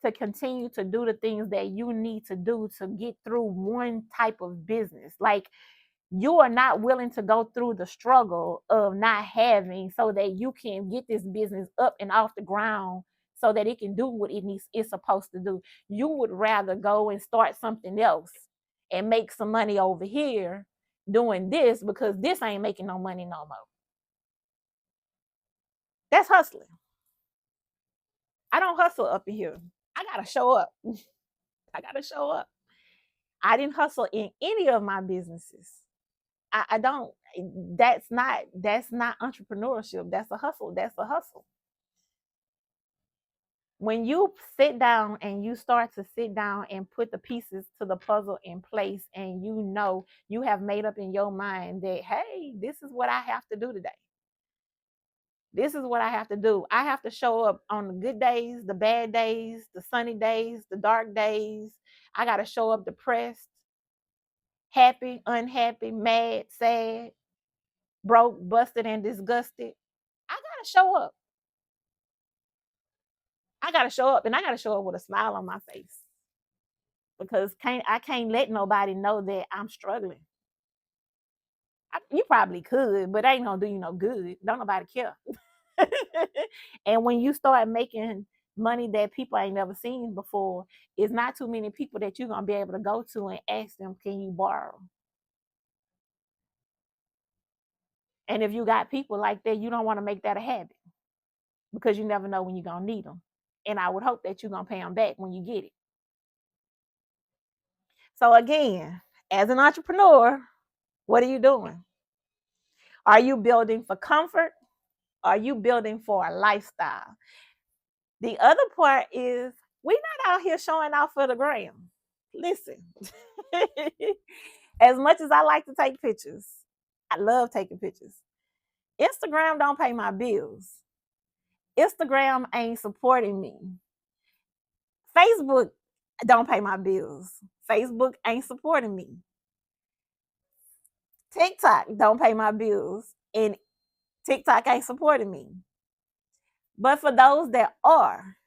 to continue to do the things that you need to do to get through one type of business. Like, you are not willing to go through the struggle of not having so that you can get this business up and off the ground so that it can do what it's supposed to do. You would rather go and start something else and make some money over here doing this because this ain't making no money no more. That's hustling. I don't hustle up in here. I gotta show up. I gotta show up. I didn't hustle in any of my businesses. I don't. That's not entrepreneurship. That's a hustle. That's a hustle. When you sit down and you start to sit down and put the pieces to the puzzle in place, and you know you have made up in your mind that, hey, this is what I have to do today. This is what I have to do. I have to show up on the good days, the bad days, the sunny days, the dark days. I got to show up depressed, happy, unhappy, mad, sad, broke, busted, and disgusted. I got to show up. I got to show up, and I got to show up with a smile on my face, because I can't let nobody know that I'm struggling. You probably could, but it ain't gonna do you no good. Don't nobody care. And when you start making money that people ain't never seen before, it's not too many people that you're gonna be able to go to and ask them, can you borrow? And if you got people like that, you don't want to make that a habit, because you never know when you're gonna need them. And I would hope that you're gonna pay them back when you get it. So again, as an entrepreneur, what are you doing? Are you building for comfort? Are you building for a lifestyle? The other part is we're not out here showing off for the gram. Listen, as much as I like to take pictures, I love taking pictures. Instagram don't pay my bills. Instagram ain't supporting me. Facebook don't pay my bills. Facebook ain't supporting me. TikTok don't pay my bills. And TikTok ain't supporting me. But for those that are,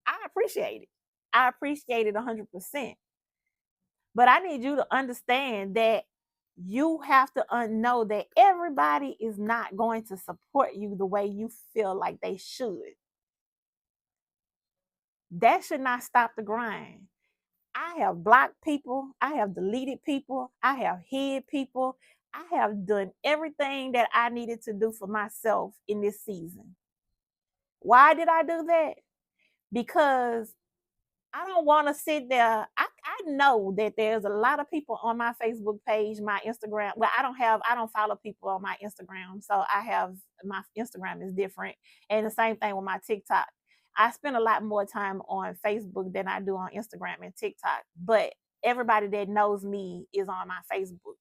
I appreciate it. I appreciate it 100%. But I need you to understand that you have to know that everybody is not going to support you the way you feel like they should. That should not stop the grind. I have blocked people. I have deleted people. I have hid people. I have done everything that I needed to do for myself in this season. Why did I do that? Because I don't want to sit there. I know that there's a lot of people on my Facebook page, my Instagram. Well, I don't follow people on my Instagram. So my Instagram is different. And the same thing with my TikTok. I spend a lot more time on Facebook than I do on Instagram and TikTok. But everybody that knows me is on my Facebook.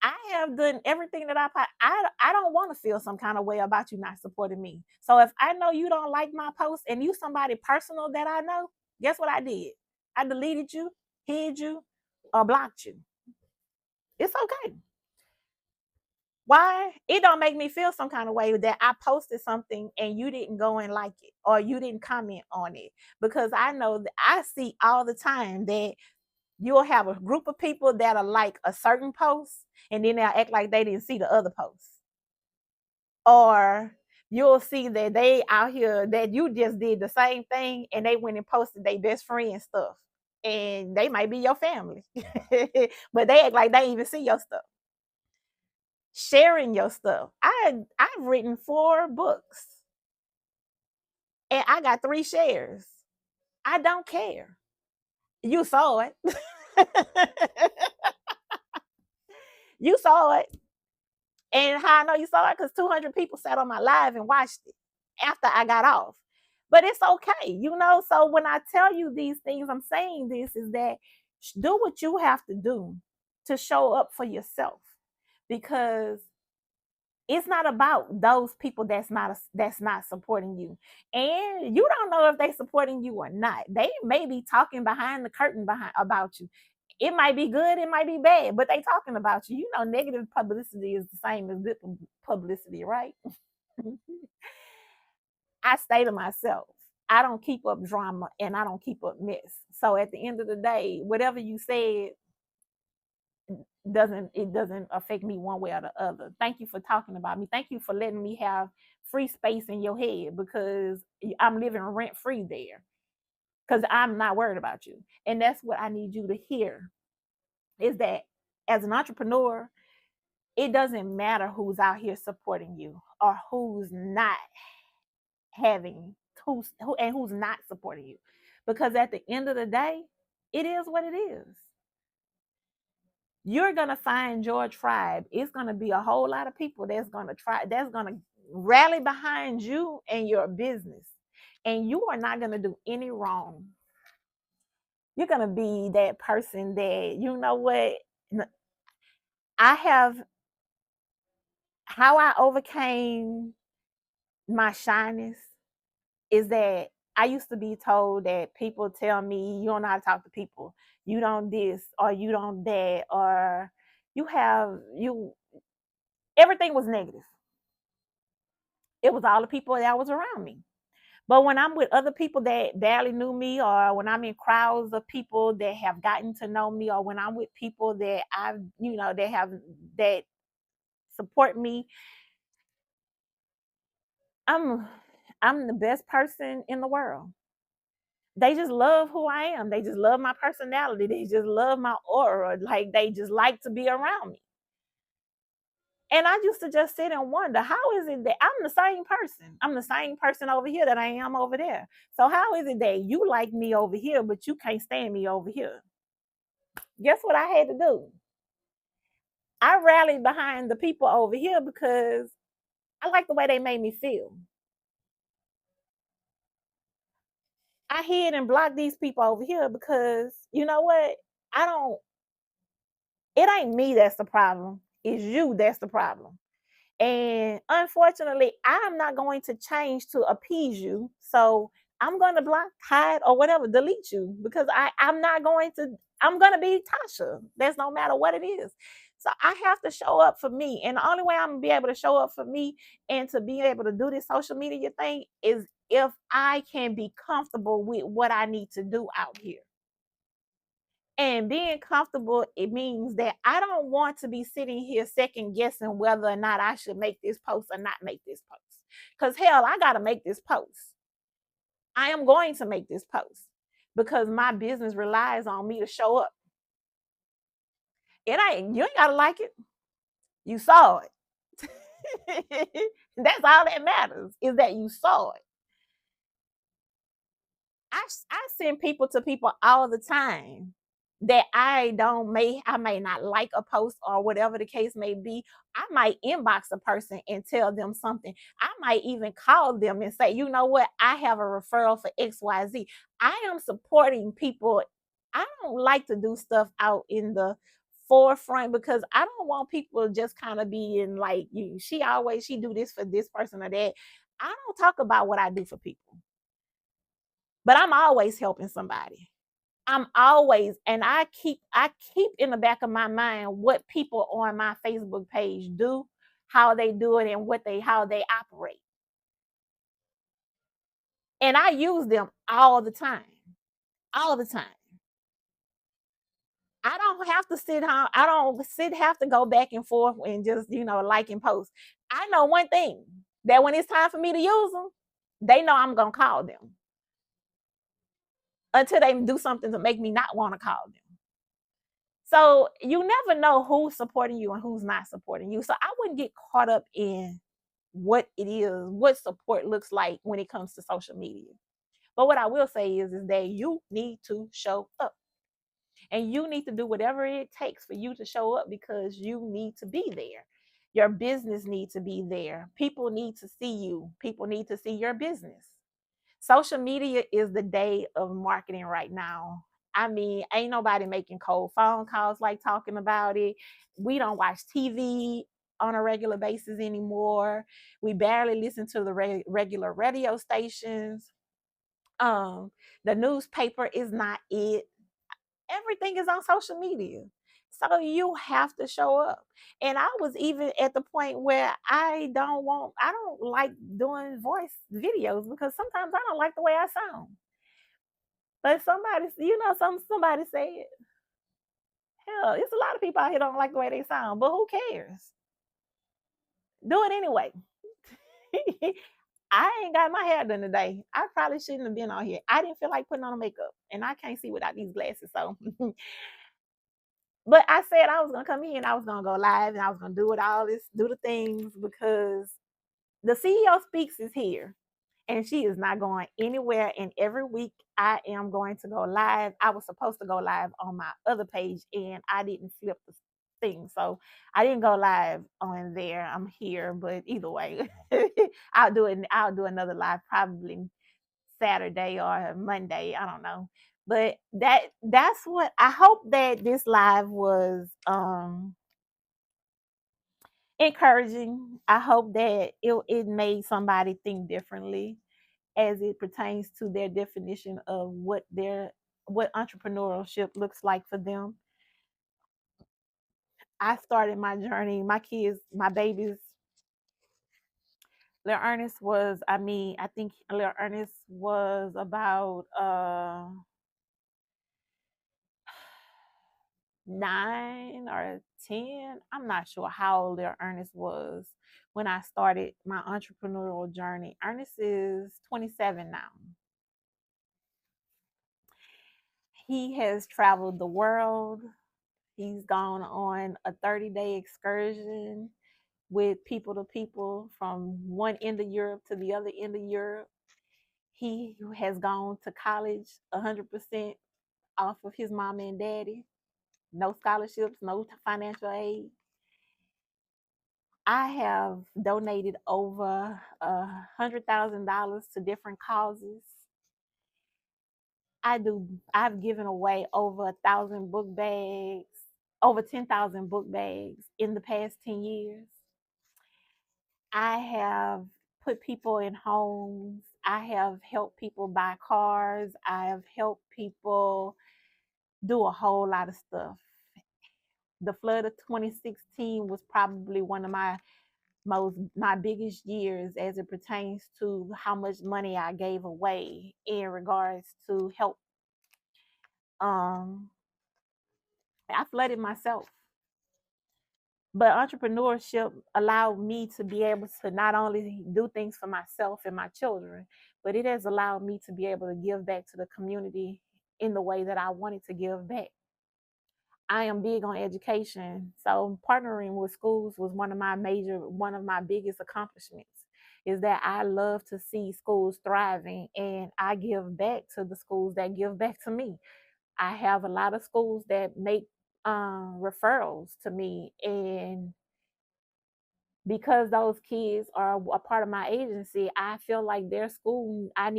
I have done everything that I don't want to feel some kind of way about you not supporting me. So if I know you don't like my post and you somebody personal that I know, guess what I did? I deleted you, hid you, or blocked you. It's okay. Why? It don't make me feel some kind of way that I posted something and you didn't go and like it or you didn't comment on it. Because I know that I see all the time that you'll have a group of people that'll like a certain post and then they'll act like they didn't see the other posts. Or you'll see that they out here that you just did the same thing and they went and posted their best friend stuff. And they might be your family. But they act like they didn't even see your stuff. Sharing your stuff. I've written 4 books and I got 3 shares. I don't care. You saw it. You saw it. And how I know you saw it? Because 200 people sat on my live and watched it after I got off. But it's okay, you know. So when I tell you these things, I'm saying this is that do what you have to do to show up for yourself, because it's not about those people that's not supporting you, and you don't know if they supporting you or not. They may be talking behind the curtain about you. It might be good, it might be bad, but they talking about you. You know, negative publicity is the same as good publicity, right? I stay to myself. I don't keep up drama and I don't keep up mess. So at the end of the day, whatever you said doesn't affect me one way or the other. Thank you for talking about me. Thank you for letting me have free space in your head, because I'm living rent free there. Because I'm not worried about you. And that's what I need you to hear, is that as an entrepreneur, it doesn't matter who's out here supporting you or who's not having who's not supporting you, because at the end of the day, it is what it is. You're gonna find your tribe. It's gonna be a whole lot of people that's gonna rally behind you and your business, and you are not gonna do any wrong. You're gonna be that person that, you know what, I have, how I overcame my shyness is that I used to be told that people tell me you don't know how to talk to people, you don't this or you don't that, or you everything was negative. It was all the people that was around me. But when I'm with other people that barely knew me, or when I'm in crowds of people that have gotten to know me, or when I'm with people that that support me, I'm I'm the best person in the world. They just love who I am. They just love my personality. They just love my aura. Like, they just like to be around me. And I used to just sit and wonder, how is it that I'm the same person? I'm the same person over here that I am over there. So how is it that you like me over here, but you can't stand me over here? Guess what I had to do? I rallied behind the people over here because I like the way they made me feel. I hid and blocked these people over here because you know what? I don't, it ain't me that's the problem. It's you that's the problem. And unfortunately, I'm not going to change to appease you. So I'm going to block, hide, or whatever, delete you because I'm not going to, I'm going to be Tasha. That's no matter what it is. So I have to show up for me. And the only way I'm going to be able to show up for me and to be able to do this social media thing is if I can be comfortable with what I need to do out here. And being comfortable, it means that I don't want to be sitting here second guessing whether or not I should make this post or not make this post. Because hell, I got to make this post. I am going to make this post because my business relies on me to show up. It ain't, you ain't got to like it. You saw it. That's all that matters is that you saw it. I send people to people all the time that I may not like a post or whatever the case may be. I might inbox a person and tell them something. I might even call them and say, you know what, I have a referral for XYZ. I am supporting people. I don't like to do stuff out in the forefront because I don't want people just kind of being like you. She do this for this person or that. I don't talk about what I do for people, but I'm always helping somebody. I'm always, and I keep in the back of my mind what people on my Facebook page do, how they do it, and how they operate. And I use them all the time. All the time. I don't have to sit home. I don't have to go back and forth and just, like and post. I know one thing that when it's time for me to use them, they know I'm gonna call them until they do something to make me not want to call them. So you never know who's supporting you and who's not supporting you. So I wouldn't get caught up in what it is, what support looks like when it comes to social media. But what I will say is that you need to show up. And you need to do whatever it takes for you to show up because you need to be there. Your business needs to be there. People need to see you. People need to see your business. Social media is the day of marketing right now. I mean, ain't nobody making cold phone calls like talking about it. We don't watch TV on a regular basis anymore. We barely listen to the regular radio stations. Um, the newspaper is not it. Everything is on social media. So you have to show up. And I was even at the point where I don't like doing voice videos because sometimes I don't like the way I sound. But somebody said, hell, it's a lot of people out here don't like the way they sound, but who cares? Do it anyway. I ain't got my hair done today. I probably shouldn't have been on here. I didn't feel like putting on makeup, and I can't see without these glasses. So, but I said I was gonna come in, I was gonna go live, and I was gonna do the things because the CEO Speaks is here, and she is not going anywhere. And every week I am going to go live. I was supposed to go live on my other page, and I didn't flip the thing, so I didn't go live on there. I'm here, but either way, I'll do it. I'll do another live probably Saturday or Monday. I don't know. But that's what I hope that this live was encouraging. I hope that it made somebody think differently as it pertains to their definition of what entrepreneurship looks like for them. I started my journey, my kids, my babies. Little Ernest was, I think Little Ernest was about 9 or 10. I'm not sure how old their Ernest was when I started my entrepreneurial journey. Ernest is 27 now. He has traveled the world. He's gone on a 30-day excursion with people to people from one end of Europe to the other end of Europe. He has gone to college 100% off of his mama and daddy. No scholarships, no financial aid. I have donated over $100,000 to different causes. I've given away over 1,000 book bags, over 10,000 book bags in the past 10 years. I have put people in homes. I have helped people buy cars. I have helped people do a whole lot of stuff. The flood of 2016 was probably one of my biggest years as it pertains to how much money I gave away in regards to help. Um, I flooded myself. But entrepreneurship allowed me to be able to not only do things for myself and my children, but it has allowed me to be able to give back to the community in the way that I wanted to give back. I am big on education. So partnering with schools was one of my biggest accomplishments is that I love to see schools thriving and I give back to the schools that give back to me. I have a lot of schools that make referrals to me, and because those kids are a part of my agency, I feel like their school, that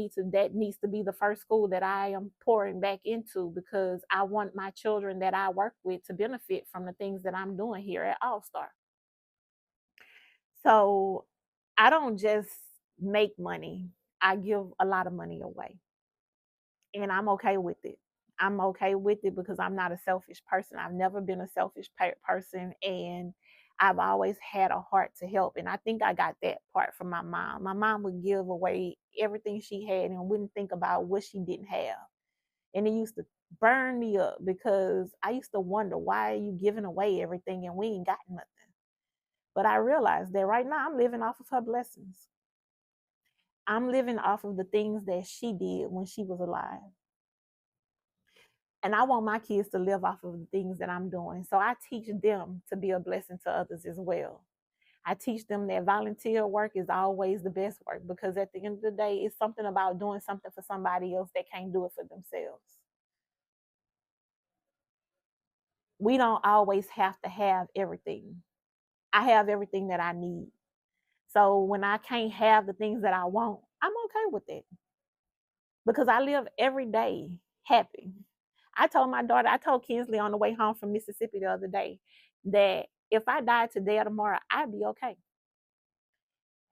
needs to be the first school that I am pouring back into because I want my children that I work with to benefit from the things that I'm doing here at All Star. So I don't just make money, I give a lot of money away. And I'm okay with it. I'm okay with it because I'm not a selfish person. I've never been a selfish person, and I've always had a heart to help. And I think I got that part from my mom. My mom would give away everything she had and wouldn't think about what she didn't have. And it used to burn me up because I used to wonder, why are you giving away everything and we ain't got nothing? But I realized that right now I'm living off of her blessings. I'm living off of the things that she did when she was alive. And I want my kids to live off of the things that I'm doing. So I teach them to be a blessing to others as well. I teach them that volunteer work is always the best work because at the end of the day, it's something about doing something for somebody else that can't do it for themselves. We don't always have to have everything. I have everything that I need. So when I can't have the things that I want, I'm okay with it because I live every day happy. I told Kinsley on the way home from Mississippi the other day that if I died today or tomorrow, I'd be okay.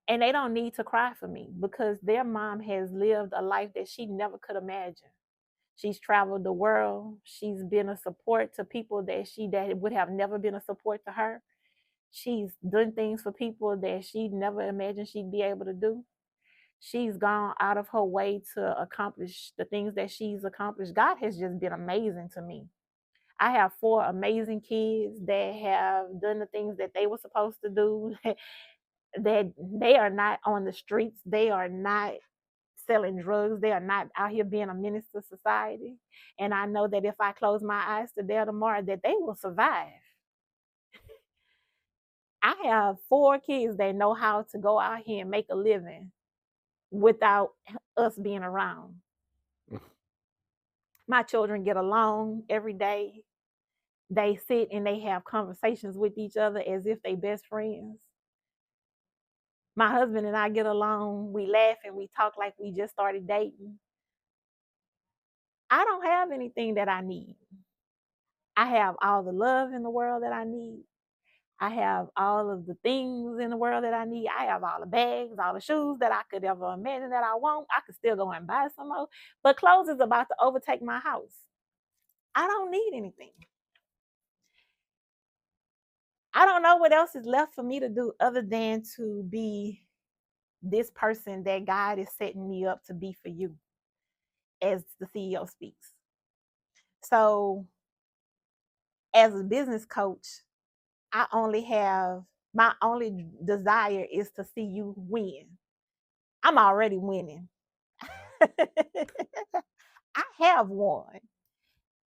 And they don't need to cry for me because their mom has lived a life that she never could imagine. She's traveled the world. She's been a support to people that would have never been a support to her. She's done things for people that she never imagined she'd be able to do. She's gone out of her way to accomplish the things that she's accomplished. God has just been amazing to me. I have four amazing kids that have done the things that they were supposed to do. That they are not on the streets. They are not selling drugs. They are not out here being a menace to society. And I know that if I close my eyes today or tomorrow, that they will survive. I have four kids that know how to go out here and make a living without us being around. My children get along every day. They sit and they have conversations with each other as if they best friends. My husband and I get along. We laugh and we talk like we just started dating. I don't have anything that I need. I have all the love in the world that I need. I have all of the things in the world that I need. I have all the bags, all the shoes that I could ever imagine that I want. I could still go and buy some more. But clothes is about to overtake my house. I don't need anything. I don't know what else is left for me to do other than to be this person that God is setting me up to be for you, as the CEO speaks. So, as a business coach, I only have my only desire is to see you win. I'm already winning. I have won.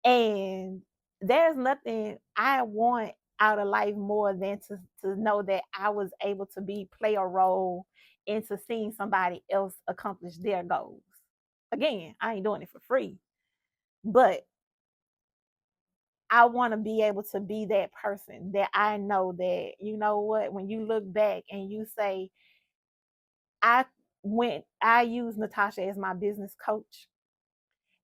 And there's nothing I want out of life more than to know that I was able to play a role into seeing somebody else accomplish their goals. Again, I ain't doing it for free, but I want to be able to be that person that I know that, you know what, when you look back and you say, I I use Natasha as my business coach.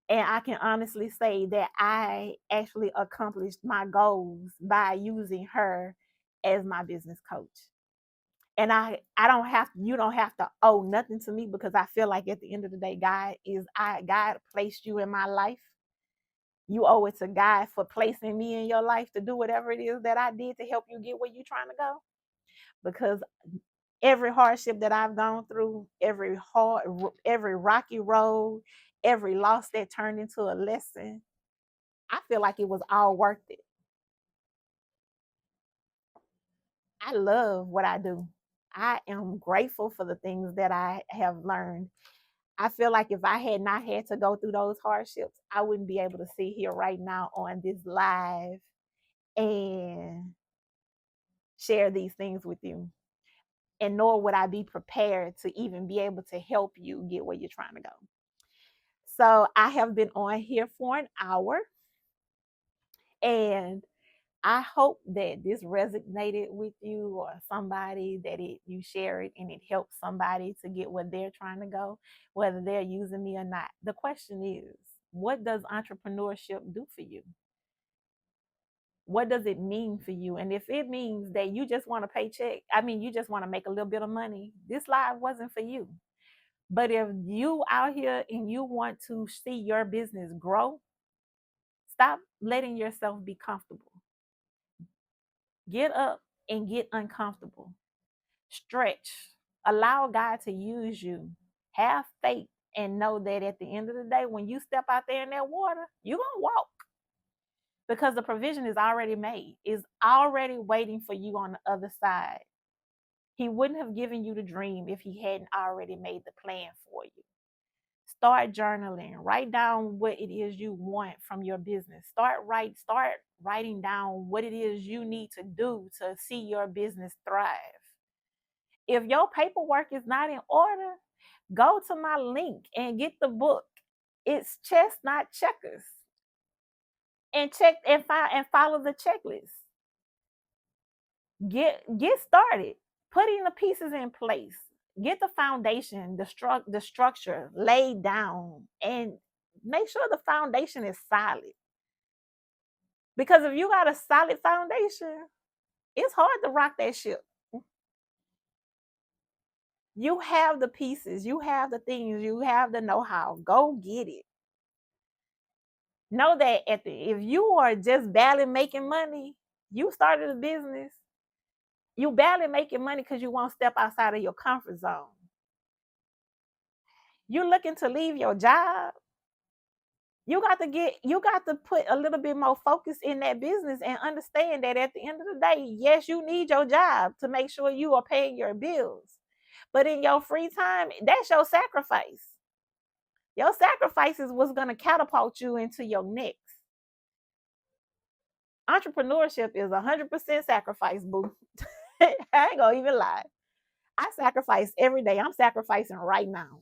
And I can honestly say that I actually accomplished my goals by using her as my business coach. And I don't have, you don't have to owe nothing to me, because I feel like at the end of the day, God placed you in my life. You owe it to God for placing me in your life to do whatever it is that I did to help you get where you're trying to go. Because every hardship that I've gone through, every rocky road, every loss that turned into a lesson, I feel like it was all worth it. I love what I do. I am grateful for the things that I have learned. I feel like if I had not had to go through those hardships, I wouldn't be able to sit here right now on this live and share these things with you. And nor would I be prepared to even be able to help you get where you're trying to go. So I have been on here for an hour, and I hope that this resonated with you, or somebody that you share it and it helps somebody to get where they're trying to go, whether they're using me or not. The question is, what does entrepreneurship do for you? What does it mean for you? And if it means that you just want a paycheck, I mean, you just want to make a little bit of money, this live wasn't for you. But if you out here and you want to see your business grow, stop letting yourself be comfortable. Get up and get uncomfortable. Stretch. Allow God to use you. Have faith and know that at the end of the day, when you step out there in that water, you're going to walk, because the provision is already made, is already waiting for you on the other side. He wouldn't have given you the dream if he hadn't already made the plan for you. Start journaling. Write down what it is you want from your business. Start writing down what it is you need to do to see your business thrive. If your paperwork is not in order, go to my link and get the book. It's Chestnut Checkers. And check and follow the checklist. Get started. Putting the pieces in place. Get the foundation, the structure laid down, and make sure the foundation is solid. Because if you got a solid foundation, it's hard to rock that ship. You have the pieces, you have the things, you have the know-how. Go get it. Know that if you are just barely making money, you started a business, you barely making money because you won't step outside of your comfort zone. You're looking to leave your job. You got to put a little bit more focus in that business and understand that at the end of the day, yes, you need your job to make sure you are paying your bills. But in your free time, that's your sacrifice. Your sacrifice is what's going to catapult you into your next. Entrepreneurship is 100% sacrifice, boo. I ain't gonna even lie. I sacrifice every day. I'm sacrificing right now.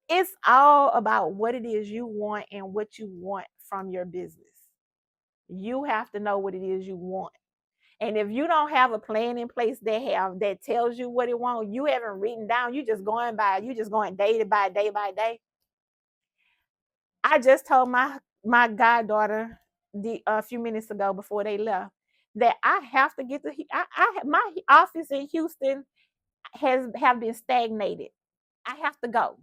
It's all about what it is you want and what you want from your business. You have to know what it is you want. And if you don't have a plan in place that tells you what it wants, you haven't written down, you just going day by day. I just told my goddaughter a few minutes ago before they left that I have to get to my office in Houston have been stagnated. I have to go.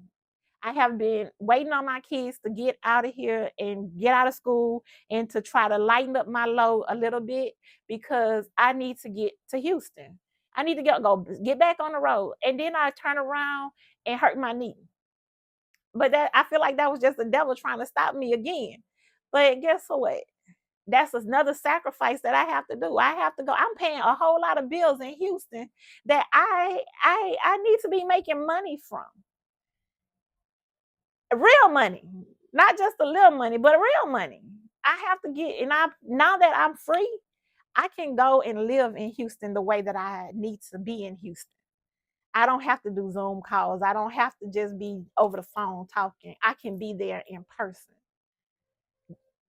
I have been waiting on my kids to get out of here and get out of school and to try to lighten up my load a little bit, because I need to get to Houston. I need to get back on the road. And then I turn around and hurt my knee. But that, I feel like that was just the devil trying to stop me again. But guess what? That's another sacrifice that I have to do. I have to go. I'm paying a whole lot of bills in Houston that I need to be making money from. Real money, not just a little money, but real money. I have to get, and now that I'm free, I can go and live in Houston the way that I need to be in Houston. I don't have to do Zoom calls. I don't have to just be over the phone talking. I can be there in person.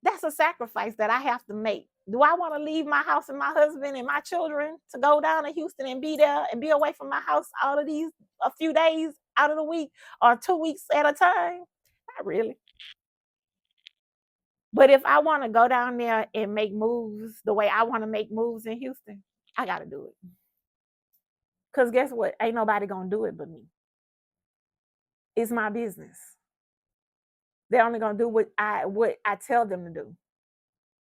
That's a sacrifice that I have to make. Do I want to leave my house and my husband and my children to go down to Houston and be there and be away from my house all of these a few days out of the week or 2 weeks at a time? Not really. But if I want to go down there and make moves the way I want to make moves in Houston, I got to do it. Because guess what? Ain't nobody going to do it but me. It's my business. They're only going to do what I tell them to do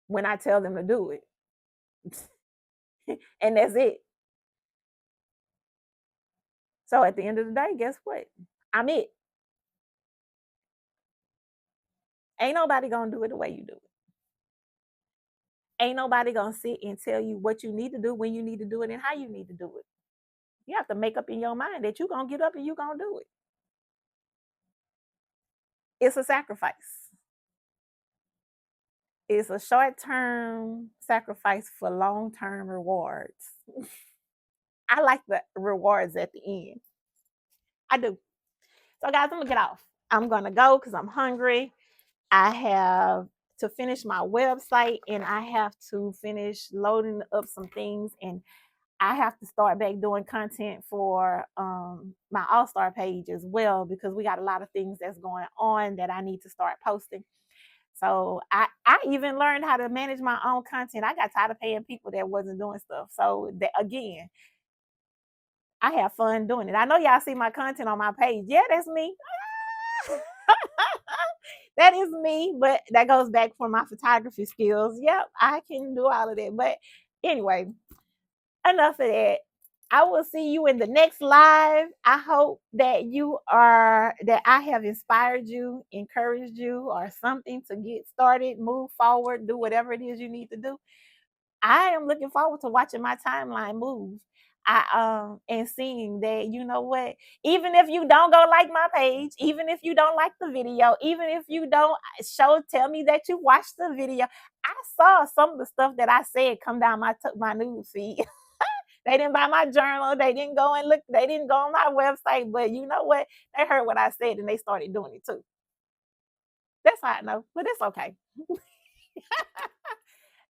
when I tell them to do it. And that's it. So at the end of the day, guess what? I'm it. Ain't nobody going to do it the way you do it. Ain't nobody going to sit and tell you what you need to do, when you need to do it, and how you need to do it. You have to make up in your mind that you're going to get up and you're going to do it. It's a sacrifice. It's a short-term sacrifice for long-term rewards. I like the rewards at the end. I do. So guys, I'm gonna get off. I'm gonna go because I'm hungry. I have to finish my website and I have to finish loading up some things, and I have to start back doing content for my all-star page as well, because we got a lot of things that's going on that I need to start posting. So I even learned how to manage my own content. I got tired of paying people that wasn't doing stuff. So that, again, I have fun doing it. I know y'all see my content on my page. Yeah, that's me. That is me, but that goes back for my photography skills. Yep, I can do all of that. But anyway, enough of that. I will see you in the next live. I hope that that I have inspired you, encouraged you, or something to get started, move forward, do whatever it is you need to do. I am looking forward to watching my timeline move. And seeing that, you know what, even if you don't go like my page, even if you don't like the video, even if you don't tell me that you watched the video, I saw some of the stuff that I said come down my news feed. They didn't buy my journal, they didn't go and look, they didn't go on my website, but you know what, they heard what I said and they started doing it too. That's how I know, but it's okay.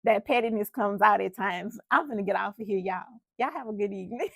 That pettiness comes out at times. I'm gonna get off of here, y'all. Y'all have a good evening.